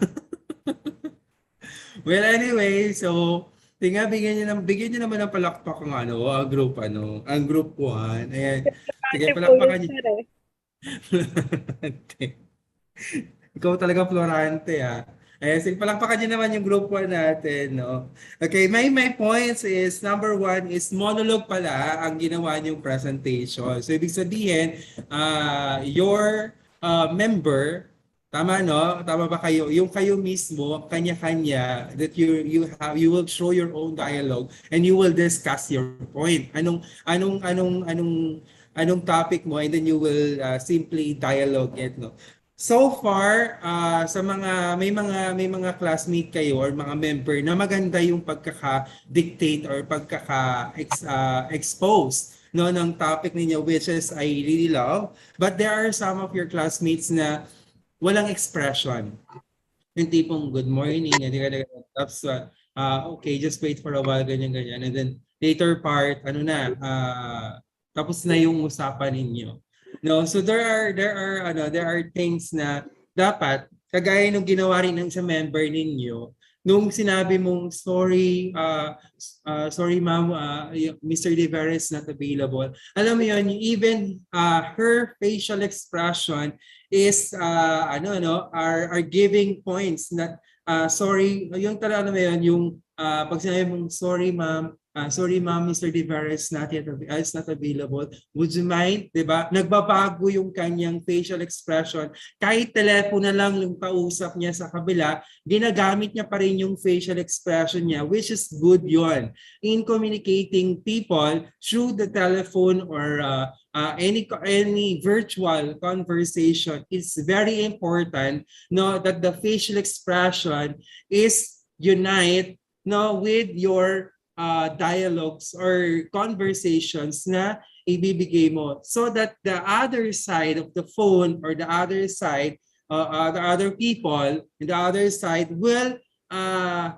Well, anyway, so, tinga, bigyan niyo naman ng palakpak ang ang group 1. Ayan. Sige, Importante po yun, palakpakan niyo. sir eh. Ikaw talaga Florante, ah. Ayan, sige, palakpakan niyo naman yung group 1 natin, no? Okay, my points is, number 1 is monologue pala ang ginawa niyong presentation. So, ibig sabihin, your member, tama, no? Tama ba kayo? Yung kayo mismo, kanya-kanya, that you will show your own dialogue and you will discuss your point. Anong topic mo, and then you will simply dialogue it, no? So far, sa may mga classmate kayo or mga member na maganda yung pagkaka-dictate or pagkaka-expose, no, ng topic ninyo, which is I really love. But there are some of your classmates na walang expression. Yung tipong good morning, and tapos okay, just wait for a while, ganyan. And then later part, tapos na yung usapan ninyo. No, so there are things na dapat kagaya nung ginawa rin ng isang member ninyo nung sinabi mong sorry ma'am, Mr. De Vera is not available. Alam mo yun, even her facial expression is are giving points na sorry, yung talaga mo yun, yung pag sinabi mong sorry ma'am, Mr. De Vera is not available. Would you mind? 'Di ba? Nagbabago yung kanyang facial expression. Kahit telepono na lang yung kausap niya sa kabila, ginagamit niya pa rin yung facial expression niya, which is good yon in communicating people through the telephone or any virtual conversation. It's very important, no, that the facial expression is unite, no, with your dialogues or conversations na ibibigay mo, so that the other side of the phone or the other side, the other people in the other side will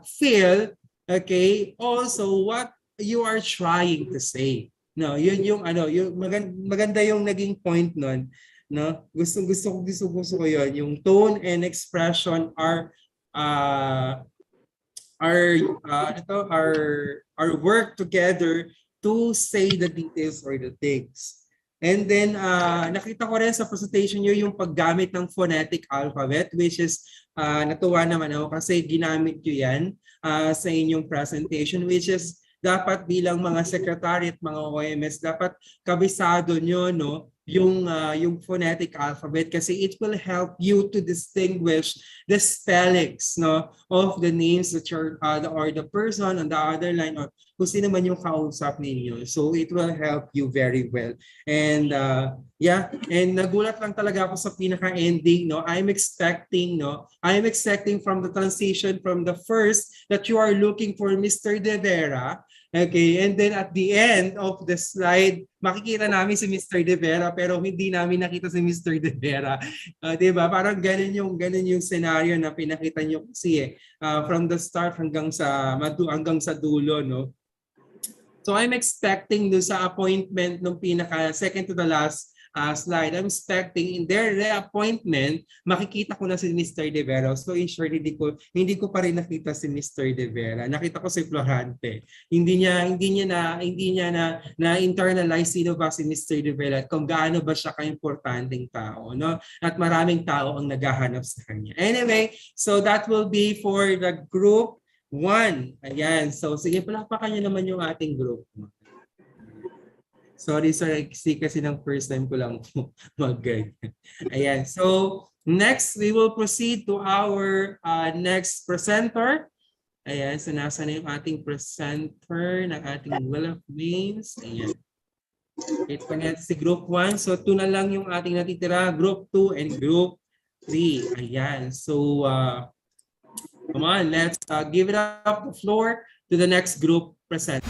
feel, okay, also what you are trying to say. No, yun yung yung maganda yung naging point nun, no? Gusto ko yun. Yung tone and expression uh, are work together to say the details or the things. And then, nakita ko rin sa presentation nyo yung paggamit ng phonetic alphabet, which is natuwa naman ako kasi ginamit nyo yan sa inyong presentation, which is dapat bilang mga secretary at mga OMS, dapat kabisado nyo yung phonetic alphabet kasi it will help you to distinguish the spellings of the names that you're or the person on the other line or kung sino man yung kausap ninyo. So it will help you very well. And and nagulat lang talaga ako sa pinaka-ending. I'm expecting from the transition from the first that you are looking for Mr. De Vera. Okay, and then at the end of the slide, makikita namin si Mr. De Vera pero hindi namin nakita si Mr. De Vera. 'Di ba? Parang ganun yung scenario na pinakita niyo kasi from the start hanggang sa dulo, no. So I'm expecting do sa appointment nung pinaka second to the last slide, I'm expecting in their reappointment, makikita ko na si Mr. De Vera. So in short, hindi ko pa rin nakita si Mr. De Vera. Nakita ko si Florante. Hindi niya na internalize sino ba si Mr. De Vera at kung gaano ba siya ka-importanteng tao, no? At maraming tao ang naghahanap sa kanya. Anyway, so that will be for the group 1. Ayan. So sige, palakpakan niyo naman yung ating group. Sorry, kasi ng first time ko lang mag-guide. Ayan. So, next, we will proceed to our next presenter. Ayan. So, nasa na yung ating presenter ng ating Wheel of Names. Ayan. Ito na si Group 1. So, 2 na lang yung ating natitira. Group 2 and Group 3. Ayan. So, come on. Let's give it up the floor to the next group presenter.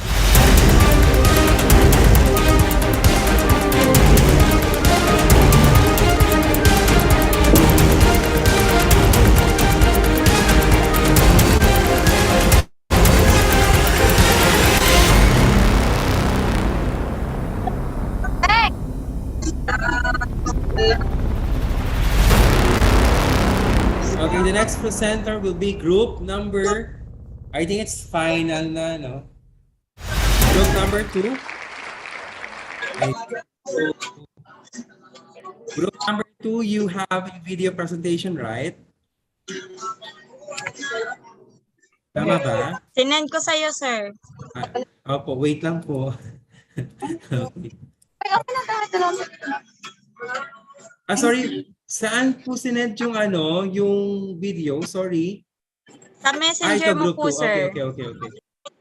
Okay, the next presenter will be group number, I think it's final na, no? Group number 2. Group number 2, you have a video presentation, right? Tama ba? Sinend ko sa'yo, sir. Opo, wait lang po. Okay. Sorry. Saan po sinend yung video? Sorry. Sa messenger mo po, sir. Okay.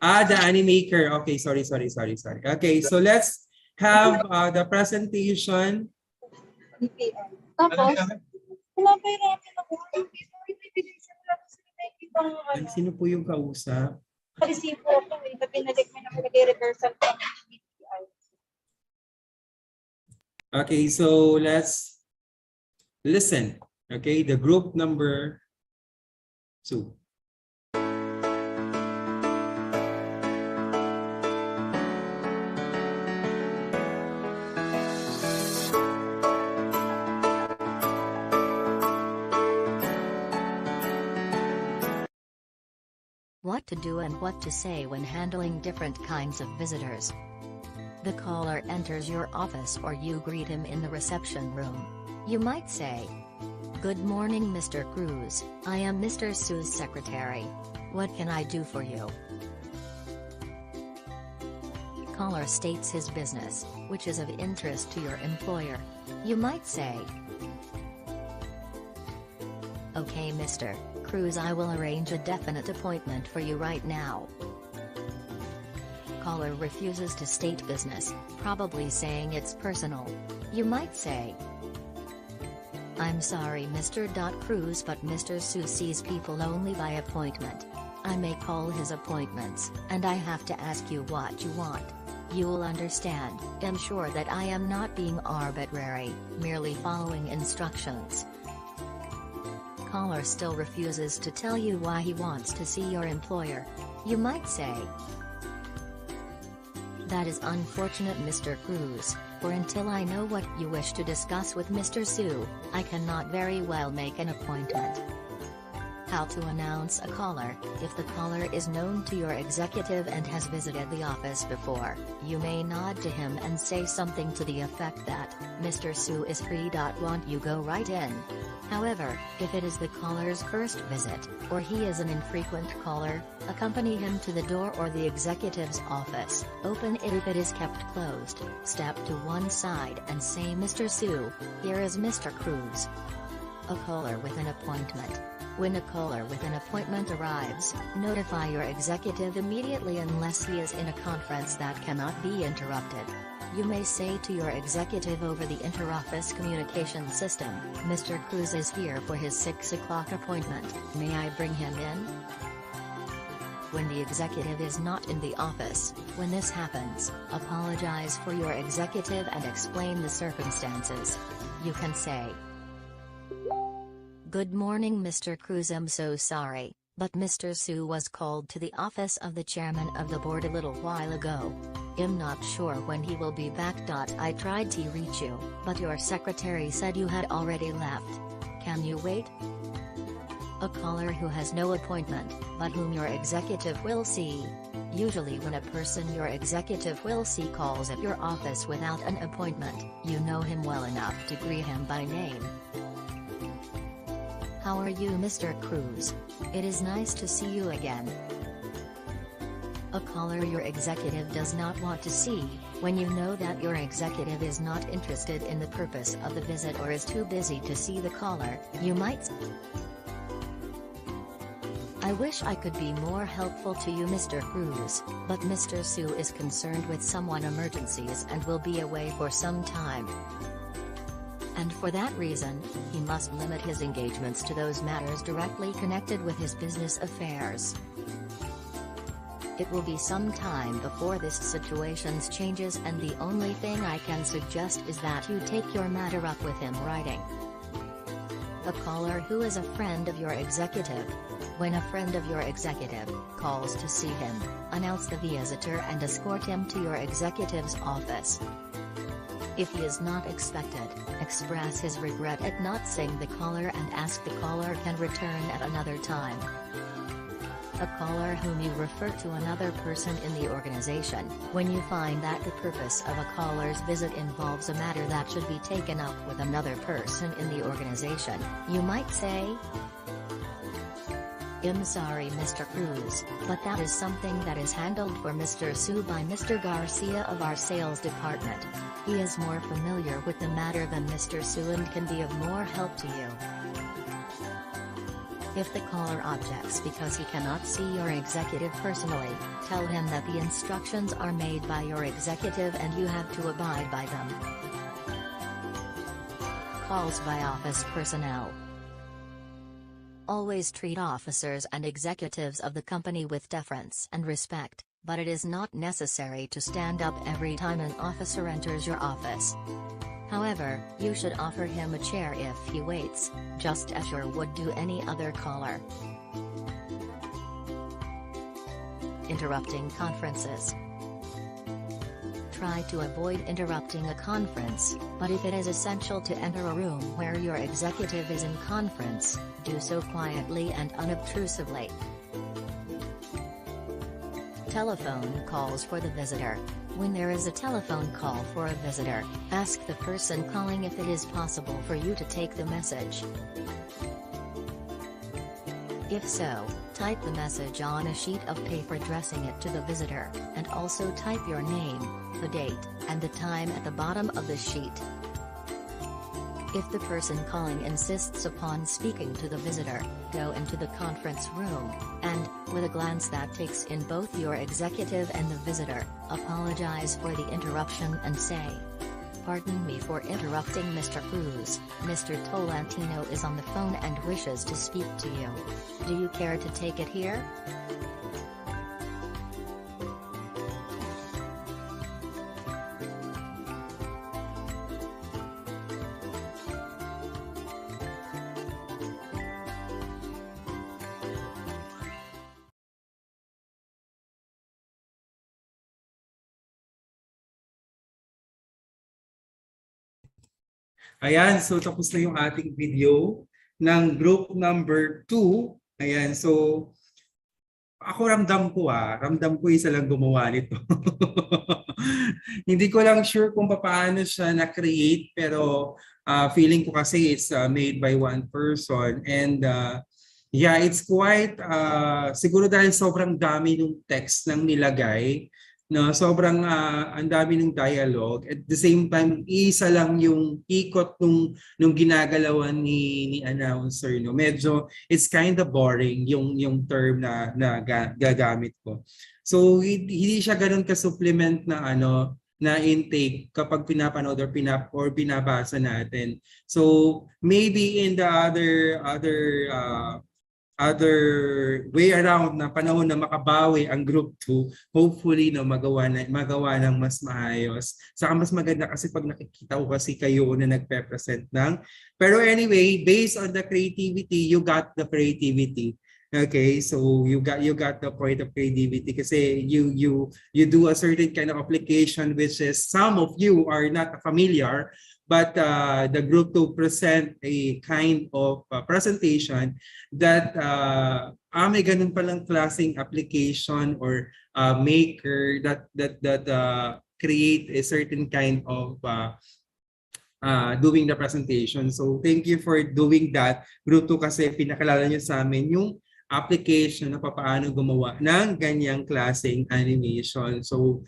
The Animaker. Okay, sorry. Okay, so let's have the presentation. Sino po yung kausap? Okay, so let's listen. Okay, the group number 2. What to do and what to say when handling different kinds of visitors. The caller enters your office or you greet him in the reception room. You might say, "Good morning, Mr. Cruz. I am Mr. Su's secretary. What can I do for you?" Caller states his business, which is of interest to your employer. You might say, "Okay, Mr. Cruz, I will arrange a definite appointment for you right now." Caller refuses to state business, probably saying it's personal. You might say, "I'm sorry, Mr. Cruz, but Mr. Su sees people only by appointment. I make all his appointments, and I have to ask you what you want. You'll understand, I'm sure, that I am not being arbitrary, merely following instructions." Caller still refuses to tell you why he wants to see your employer. You might say, "That is unfortunate, Mr. Cruz, for until I know what you wish to discuss with Mr. Su, I cannot very well make an appointment." How to announce a caller. If the caller is known to your executive and has visited the office before, you may nod to him and say something to the effect that, "Mr. Su is free. Won't you go right in?" However, if it is the caller's first visit, or he is an infrequent caller, accompany him to the door or the executive's office, open it if it is kept closed, step to one side and say, "Mr. Su, here is Mr. Cruz." A caller with an appointment. When a caller with an appointment arrives, notify your executive immediately unless he is in a conference that cannot be interrupted. You may say to your executive over the interoffice communication system, "Mr. Cruz is here for his 6 o'clock appointment, may I bring him in?" When the executive is not in the office, when this happens, apologize for your executive and explain the circumstances. You can say, "Good morning, Mr. Cruz. I'm so sorry, but Mr. Su was called to the office of the chairman of the board a little while ago. I'm not sure when he will be back. I tried to reach you, but your secretary said you had already left. Can you wait?" A caller who has no appointment, but whom your executive will see. Usually when a person your executive will see calls at your office without an appointment, you know him well enough to greet him by name. "How are you, Mr. Cruz? It is nice to see you again." A caller your executive does not want to see, when you know that your executive is not interested in the purpose of the visit or is too busy to see the caller, you might say, "I wish I could be more helpful to you, Mr. Cruz, but Mr. Su is concerned with someone emergencies and will be away for some time. And for that reason, he must limit his engagements to those matters directly connected with his business affairs. It will be some time before this situation changes, and the only thing I can suggest is that you take your matter up with him writing." A caller who is a friend of your executive. When a friend of your executive calls to see him, announce the visitor and escort him to your executive's office. If he is not expected, express his regret at not seeing the caller and ask the caller can return at another time. A caller whom you refer to another person in the organization. When you find that the purpose of a caller's visit involves a matter that should be taken up with another person in the organization, you might say, "I'm sorry, Mr. Cruz, but that is something that is handled for Mr. Su by Mr. Garcia of our sales department. He is more familiar with the matter than Mr. Su and can be of more help to you." If the caller objects because he cannot see your executive personally, tell him that the instructions are made by your executive and you have to abide by them. Calls by office personnel. Always treat officers and executives of the company with deference and respect, but it is not necessary to stand up every time an officer enters your office. However, you should offer him a chair if he waits, just as you would do any other caller. Interrupting conferences. Try to avoid interrupting a conference, but if it is essential to enter a room where your executive is in conference, do so quietly and unobtrusively. Telephone calls for the visitor. When there is a telephone call for a visitor, ask the person calling if it is possible for you to take the message. If so, type the message on a sheet of paper addressing it to the visitor, and also type your name, the date, and the time at the bottom of the sheet. If the person calling insists upon speaking to the visitor, go into the conference room, and, with a glance that takes in both your executive and the visitor, apologize for the interruption and say, "Pardon me for interrupting, Mr. Cruz. Mr. Tolentino is on the phone and wishes to speak to you. Do you care to take it here?" Ayan, so tapos na yung ating video ng group number 2. Ayan, so ako ramdam ko isa lang gumawa nito. Hindi ko lang sure kung paano siya na-create pero feeling ko kasi it's made by one person and yeah, it's quite siguro dahil sobrang dami ng text nang nilagay, no, sobrang ang dami ng dialogue. At the same time, isa lang yung ikot nung ginagalawan ni announcer, no. Medyo it's kind of boring yung term na gagamit ko. So hindi siya ganoon ka supplement na na intake kapag pinapanood or binabasa natin. So maybe in the other way around na panahon na makabawi ang group 2, hopefully no magawa ng mas maayos. Saka mas maganda kasi pag nakikita ko kasi kayo na nagpe-present ng. Pero anyway, based on the creativity, you got the creativity. Okay, so you got the point of creativity kasi you do a certain kind of application which is some of you are not familiar, but the group to present a kind of presentation that may ganun palang klaseng application or maker that create a certain kind of doing the presentation. So thank you for doing that. Group 2 kasi pinakalala niyo sa amin yung application na paano gumawa ng ganyang klaseng animation. So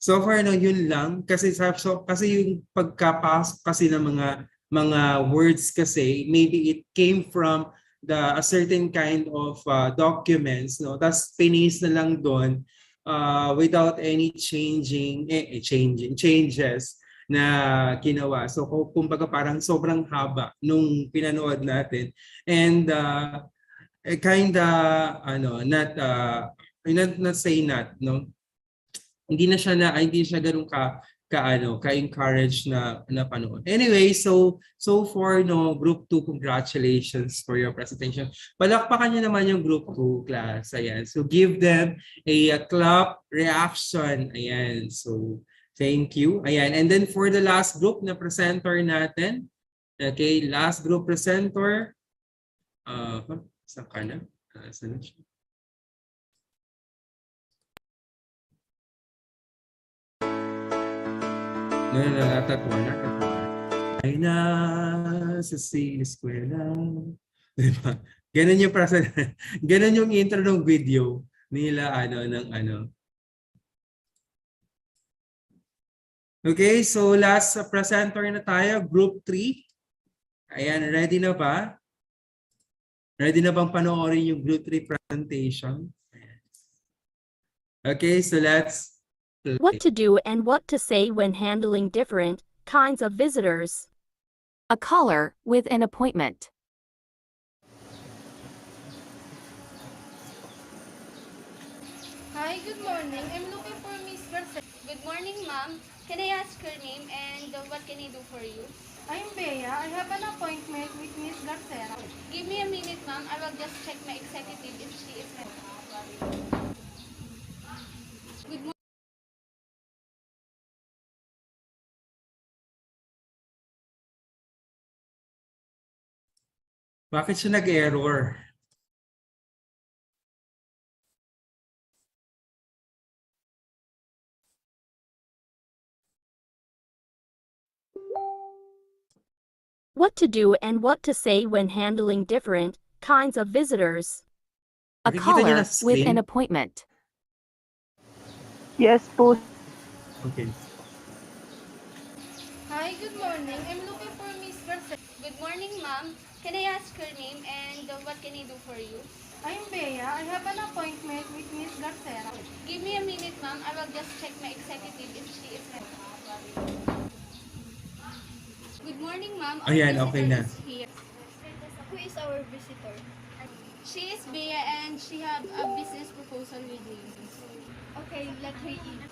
so far no yun lang kasi kasi yung pagkapasok kasi ng mga words kasi maybe it came from a certain kind of documents, no, tas pinis na lang doon without any changes na ginawa. So kumbaga parang sobrang haba nung pinanood natin and kinda not say not, no, hindi siya ganoon ka-encourage na panood. Anyway, so for no group 2, congratulations for your presentation. Palakpakan niyo naman yung group 2 class. Ayan. So give them a clap reaction. Ayan. So thank you. Ayan. And then for the last group na presenter natin. Okay, last group presenter. Saan ka na? Saan na siya? Natatawa. Ay nasa eskwela. Diba? Ganun yung ganun yung intro ng video nila Okay, so last presenter na tayo, group 3. Ayan, ready na ba? Ready na bang panoorin yung group 3 presentation? Okay, so let's What to do and what to say when handling different kinds of visitors. A caller with an appointment. Hi, good morning. I'm looking for Miss Garcia. Good morning, ma'am. Can I ask her name and what can I do for you? I'm Bea. I have an appointment with Miss Garcia. Give me a minute, ma'am. I will just check my executive if she is ready. Good morning. Bakit siya nag-error? What to do and what to say when handling different kinds of visitors. A caller with an appointment. Yes po. Okay. Hi, good morning. I'm looking for Miss Garcia. Good morning, ma'am. Can I ask her name and what can I do for you? I'm Bea. I have an appointment with Miss Garcia. Give me a minute, ma'am. I will just check my executive if she is ready. Good morning, ma'am. Our Ayan, okay visitor na. is here. Who is our visitor? She is Bea and she have a business proposal with you. Okay, let her in.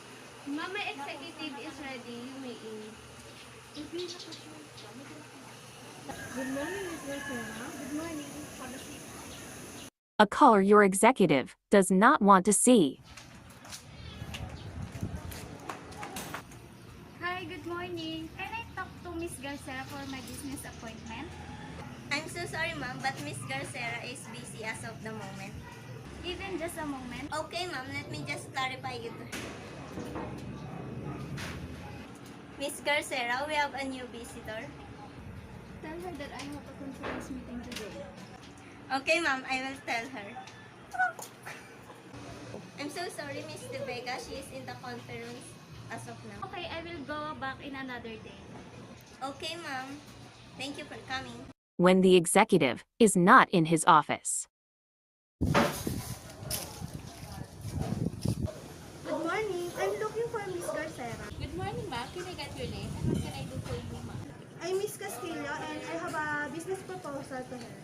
Ma'am, my executive is ready. You may in. Good morning, Ms. Garcia. Good morning. Have a seat. A caller your executive does not want to see. Hi, good morning. Can I talk to Miss Garcia for my business appointment? I'm so sorry, ma'am, but Miss Garcera is busy as of the moment. Even just a moment. Okay, ma'am, let me just clarify it. Miss Garcera, we have a new visitor. Tell her that I have a conference meeting today. Okay, ma'am, I will tell her. I'm so sorry, Miss De Vega. She is in the conference as of now. Okay, I will go back in another day. Okay, ma'am. Thank you for coming. When the executive is not in his office. Good morning. I'm looking for Miss Garcera. Good morning, ma'am. Can I get your name? And what can I do for you, ma'am? I'm Miss Castillo and I have a business proposal to her.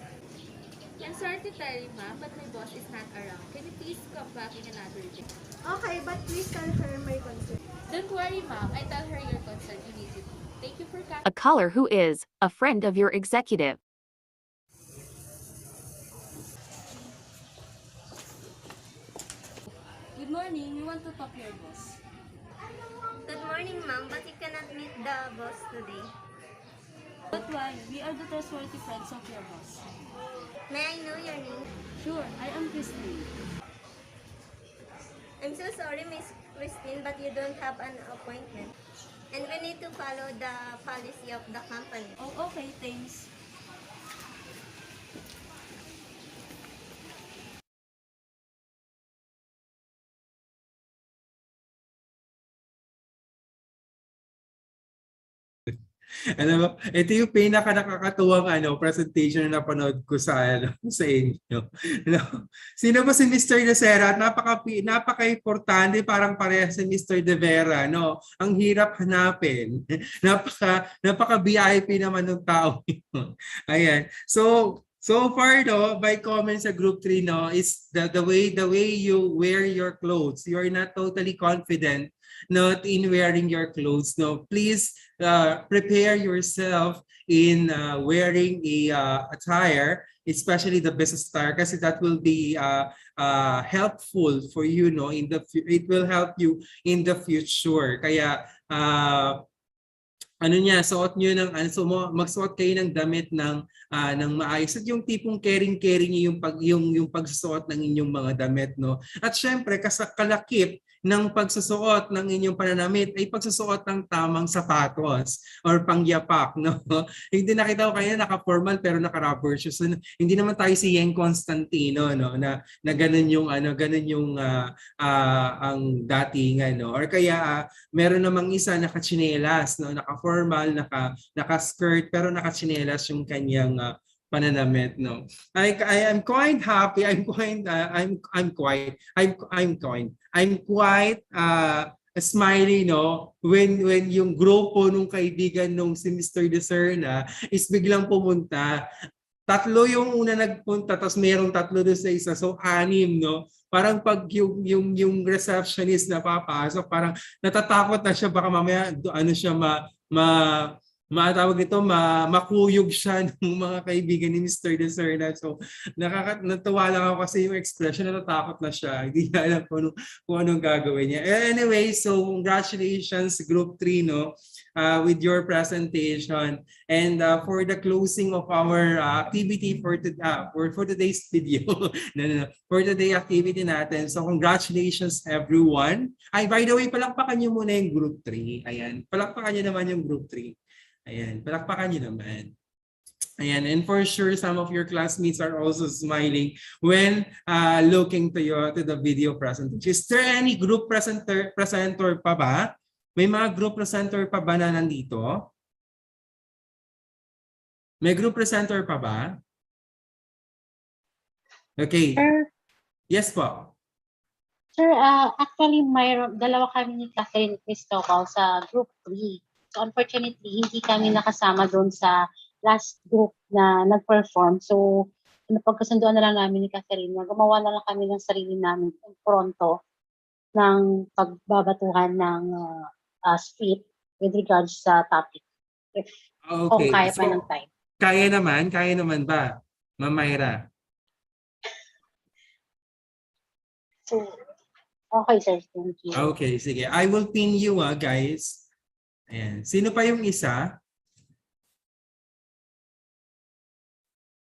I'm sorry to tell you, ma'am, but my boss is not around. Can you please come back in another day? Okay, but please tell her my concern. Don't worry, ma'am. I tell her your concern immediately. Thank you for coming. A caller who is a friend of your executive. Good morning. We want to talk to your boss. Good morning, ma'am, but you cannot meet the boss today. But why? We are the trustworthy friends of your boss. May I know your name? Sure, I am Christine. I'm so sorry, Miss Christine, but you don't have an appointment. And we need to follow the policy of the company. Oh, okay, thanks. Alam mo, ito yung pinaka nakakatuwang presentation na napanood ko sa sa inyo. Sino ba si Mr. De Serra? Napaka-importante, parang parehas si Mr. De Vera, no? Ang hirap hanapin. Napaka VIP naman ng tao yun. Ayan. So far, no, by comments sa group 3, no, is the way you wear your clothes. You're not totally confident not in wearing your clothes. No, please prepare yourself in wearing a attire, especially the business attire, kasi that will be helpful for you, no, it will help you in the future. Kaya suot niyo ng magsuot kayo ng damit ng maayos at yung tipong caring niyo yung pagsusuot ng inyong mga damit, no. At syempre kalakip ng pagsusuot ng inyong pananamit ay pagsusuot ng tamang sapatos or pangyapak, no. Hindi nakita ko kanina naka-formal pero naka-rubber shoes. So, hindi naman tayo si Yeng Constantino, no, na ganun yung ang datingan, no. Or kaya meron namang isa naka-tsinelas, no, naka-formal, naka-skirt pero naka-tsinelas yung kanyang pananamit, no. I am quite happy. I'm quite smiley, no, when yung grupo nung kaibigan nung si Mr. De Serna is biglang pumunta. Tatlo yung una nagpunta, tapos merong tatlo doon sa isa. So, 6, no? Parang pag yung receptionist na papasok, parang natatakot na siya. Baka mamaya, matawag nito, makuyog siya ng mga kaibigan ni Mr. De Serna. So, natuwa lang ako kasi yung expression, natatakot na siya. Hindi niya alam kung anong gagawin niya. Anyway, so congratulations, Group 3, no, with your presentation. And for the closing of our activity for today's video, for today's activity natin. So, congratulations, everyone. Ay, by the way, palakpakan niyo muna yung Group 3. Ayan, palakpakan niyo naman yung Group 3. Ayan, palakpakan niyo naman. Ayan, and for sure, some of your classmates are also smiling when looking to the video presentation. Is there any group presenter pa ba? May mga group presenter pa ba na nandito? May group presenter pa ba? Okay. Sir, Yes po. sir, actually, mayroon dalawa kami ni Catherine Cristobal sa group 3. So, unfortunately, hindi kami nakasama doon sa last group na nag-perform. So, napagkasunduan na lang namin ni Catherine na gumawa na lang kami ng sarili namin pronto ng pagbabatuhan ng script with regards sa topic. Kung kaya pa ng time. Kaya naman ba, Ma'am Myra? So, okay, sir. Thank you. Okay, sige. I will pin you, guys. Ayan. Sino pa yung isa?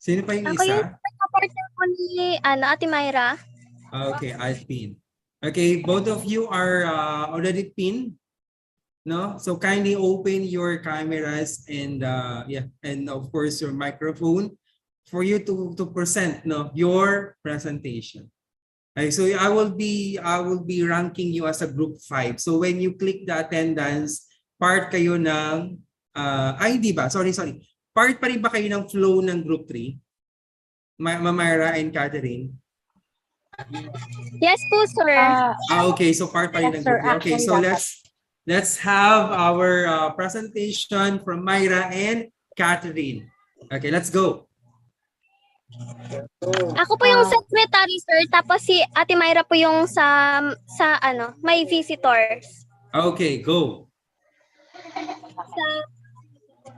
Sino pa yung Ako yung isa? partner ko ni Ate Myra. Okay, I'll pin. Okay, both of you are already pinned. No, so kindly open your cameras and yeah, and of course your microphone for you to present your presentation. Okay, so I will be ranking you as a group 5. So when you click the attendance, part kayo ng di ba? Sorry. Part pa rin ba kayo ng flow ng group 3? Myra and Catherine? Yes po, sir. Okay, so part pa rin ng group 3. Okay, so let's have our presentation from Myra and Catherine. Okay, let's go. Ako po yung secretary, sir. Tapos si Ate Myra po yung sa may visitors. Okay, go.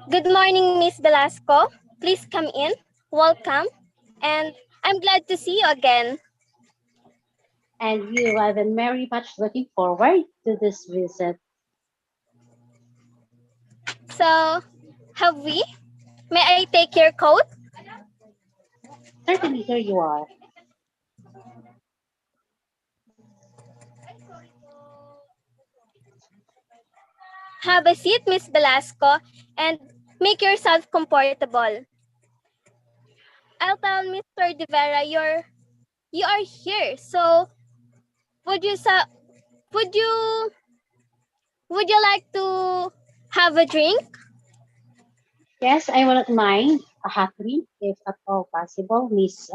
Good morning, Miss Velasco. Please come in. Welcome. And I'm glad to see you again. And you, I've been very much looking forward to this visit. So, have we? May I take your coat? Certainly, here you are. Have a seat, Miss Velasco, and make yourself comfortable. I'll tell Mr. De Vera you are here. So, would you like to have a drink? Yes, I wouldn't mind a hot drink if at all possible, Miss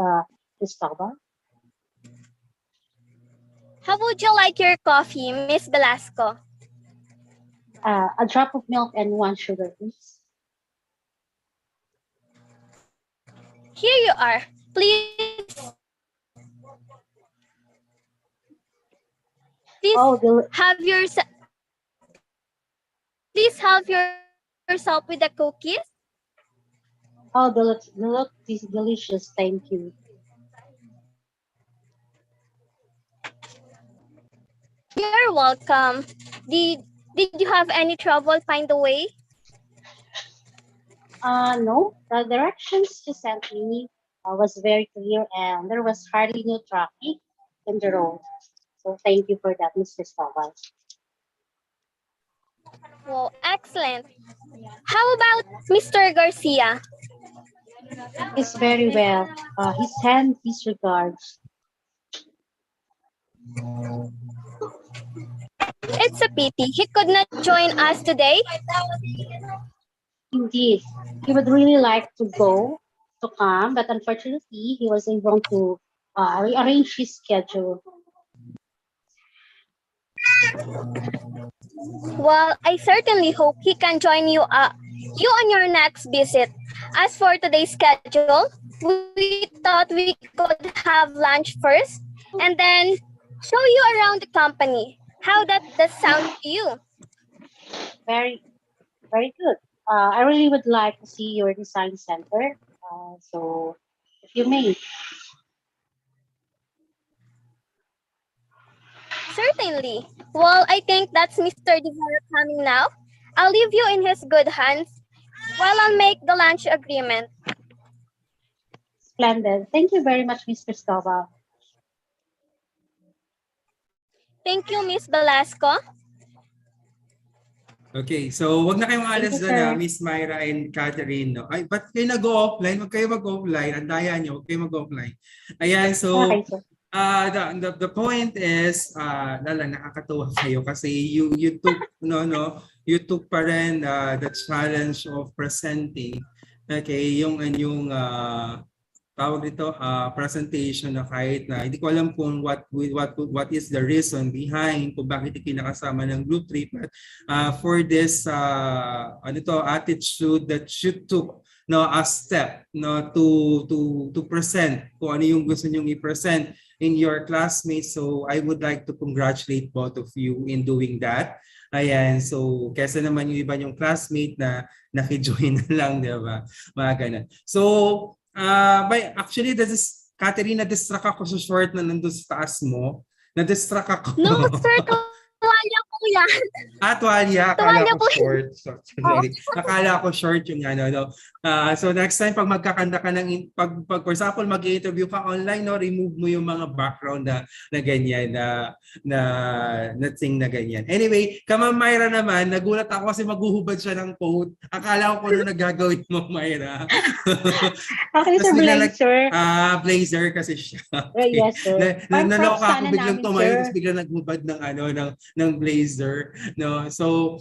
Cristobal. How would you like your coffee, Miss Velasco? A drop of milk and 1 sugar, please. Here you are. Please have yourself with the cookies. Oh, look is delicious. Thank you. You're welcome. Did you have any trouble find the way? No. The directions you sent me was very clear, and there was hardly no traffic in the road. So thank you for that, Mr. Cristobal. Well, excellent. How about Mr. Garcia? He's very well. He sends his regards. It's a pity he could not join us today. Indeed, he would really like to come, but unfortunately, he was able to rearrange his schedule. Well, I certainly hope he can join you on your next visit. As for today's schedule, we thought we could have lunch first and then show you around the company. How does that sound to you? Very, very good. I really would like to see your design center. So, if you may. Certainly. Well, I think that's Mr. De Vera coming now. I'll leave you in his good hands while I'll make the lunch agreement. Splendid. Thank you very much, Ms. Cristobal. Thank you, Miss Velasco. Okay, so wag na kayong alas na Miss Myra and Catherine. No? Ay, ba't kayo nag-offline? Wag kayo mag-offline. Andaya nyo, wag kayo mag-offline. Ayan, so the point is, nakakatuwa kayo kasi you took, you took pa rin the challenge of presenting, okay, yung tawag dito presentation na kahit na hindi ko alam kung what is the reason behind kung bakit kinakasama ng group trip, but for this attitude that you took a step to present kung ano yung gusto niyo i-present in your classmates. So I would like to congratulate both of you in doing that. Ayan, so kesa naman yung iba yung classmate na nakijoin na lang, di ba? Mga ganun. So actually, this is Catherine, na-distract ako sa short na nandun sa taas mo. Na-distract ako. No, sir. Tuwalya ko po yan. Tuwalya. Akala Tuwalya ko po. short. Oo. Sorry. Akala ko short yung ano. No? So next time, pag magkakanda ka ng, pag for example, mag-interview ka online, no, remove mo yung mga background na ganyan, na thing na ganyan. Anyway, Kamam Myra naman, nagulat ako kasi maghuhubad siya ng coat. Akala ko kung ano nagagawin mo, Myra. Actually, Tapos sir, bigla blazer. blazer kasi siya. Yes, sir. Naloka props ako, sana biglang namin, tumayo, sir. tapos biglang naghubad ng ng blazer, no. So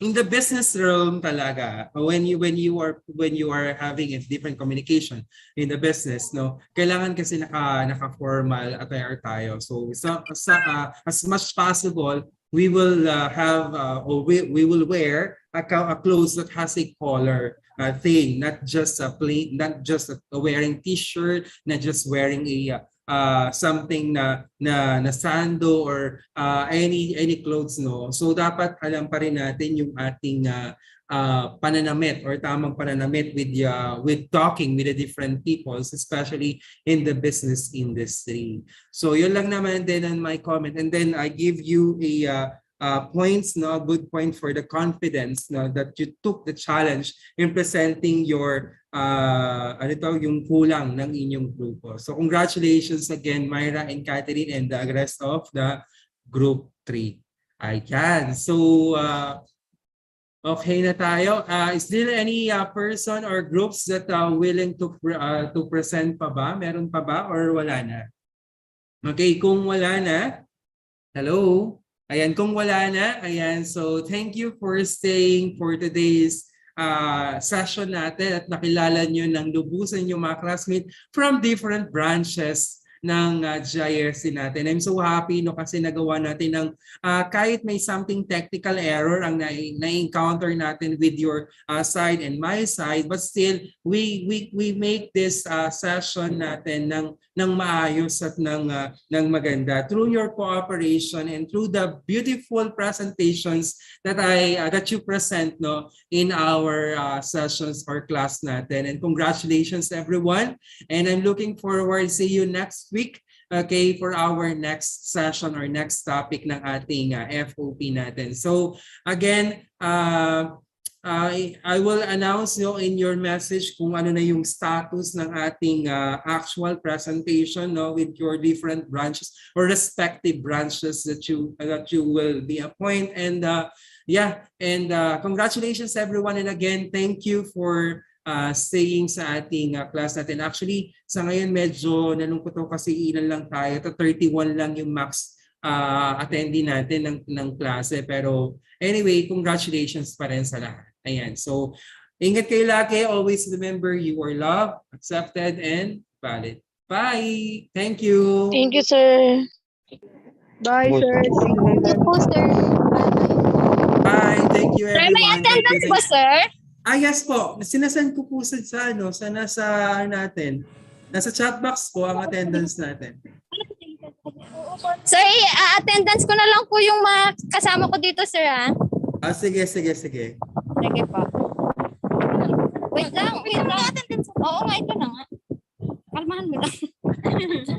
in the business realm talaga, when you are having a different communication in the business, no, kailangan kasi naka formal attire tayo. So as much possible, we will have or we will wear a clothes that has a collar thing, not just a plain, not just wearing t-shirt, not just wearing a something na sando or any clothes, no. So dapat alam pa rin natin yung ating pananamit or tamang pananamit with talking with the different peoples, especially in the business industry. So yun lang naman din on my comment, and then I give you a points, no, a good point for the confidence, no, that you took the challenge in presenting your yung kulang ng inyong grupo. So congratulations again, Myra and Catherine and the rest of the group 3. Ayan. So okay na tayo. Is there any person or groups that willing to present pa ba? Meron pa ba or wala na? Okay, kung wala na, hello? Ayan, kung wala na, ayan. So thank you for staying for today's session natin at nakilala nyo ng lubusan yung mga classmates from different branches ng GIRC natin. I'm so happy, no, kasi nagawa natin ng kahit may something technical error ang na-encounter natin with your side and my side, but still we make this session natin ng maayos at ng maganda through your cooperation and through the beautiful presentations that you present, no, in our sessions or class natin. And congratulations everyone, and I'm looking forward see you next week, okay, for our next session or next topic ng ating FOP natin. So again, I will announce in your message kung ano na yung status ng ating actual presentation, no, with your different branches or respective branches that you will be appointed. And congratulations everyone, and again thank you for staying sa ating class natin. Actually, sa ngayon medyo nalungkot ako kasi ilan lang tayo. 31 lang yung max attendee natin ng klase. Pero anyway, congratulations pa rin sa lahat. Ayan. So, ingat kayo lagi. Always remember you are loved, accepted, and valid. Bye! Thank you! Thank you, sir. Bye, sir. Thank you po, sir. Bye! Thank you, Sir, everyone. may attendance ba, sir? Yes po. Sinasend ko po sa nasa natin. Nasa chat box po ang attendance natin. Sir, attendance ko na lang po yung mga kasama ko dito, sir, ha? Sige. Sige po. Wait lang. Oo nga, ito na nga. Kalmahan mo lang.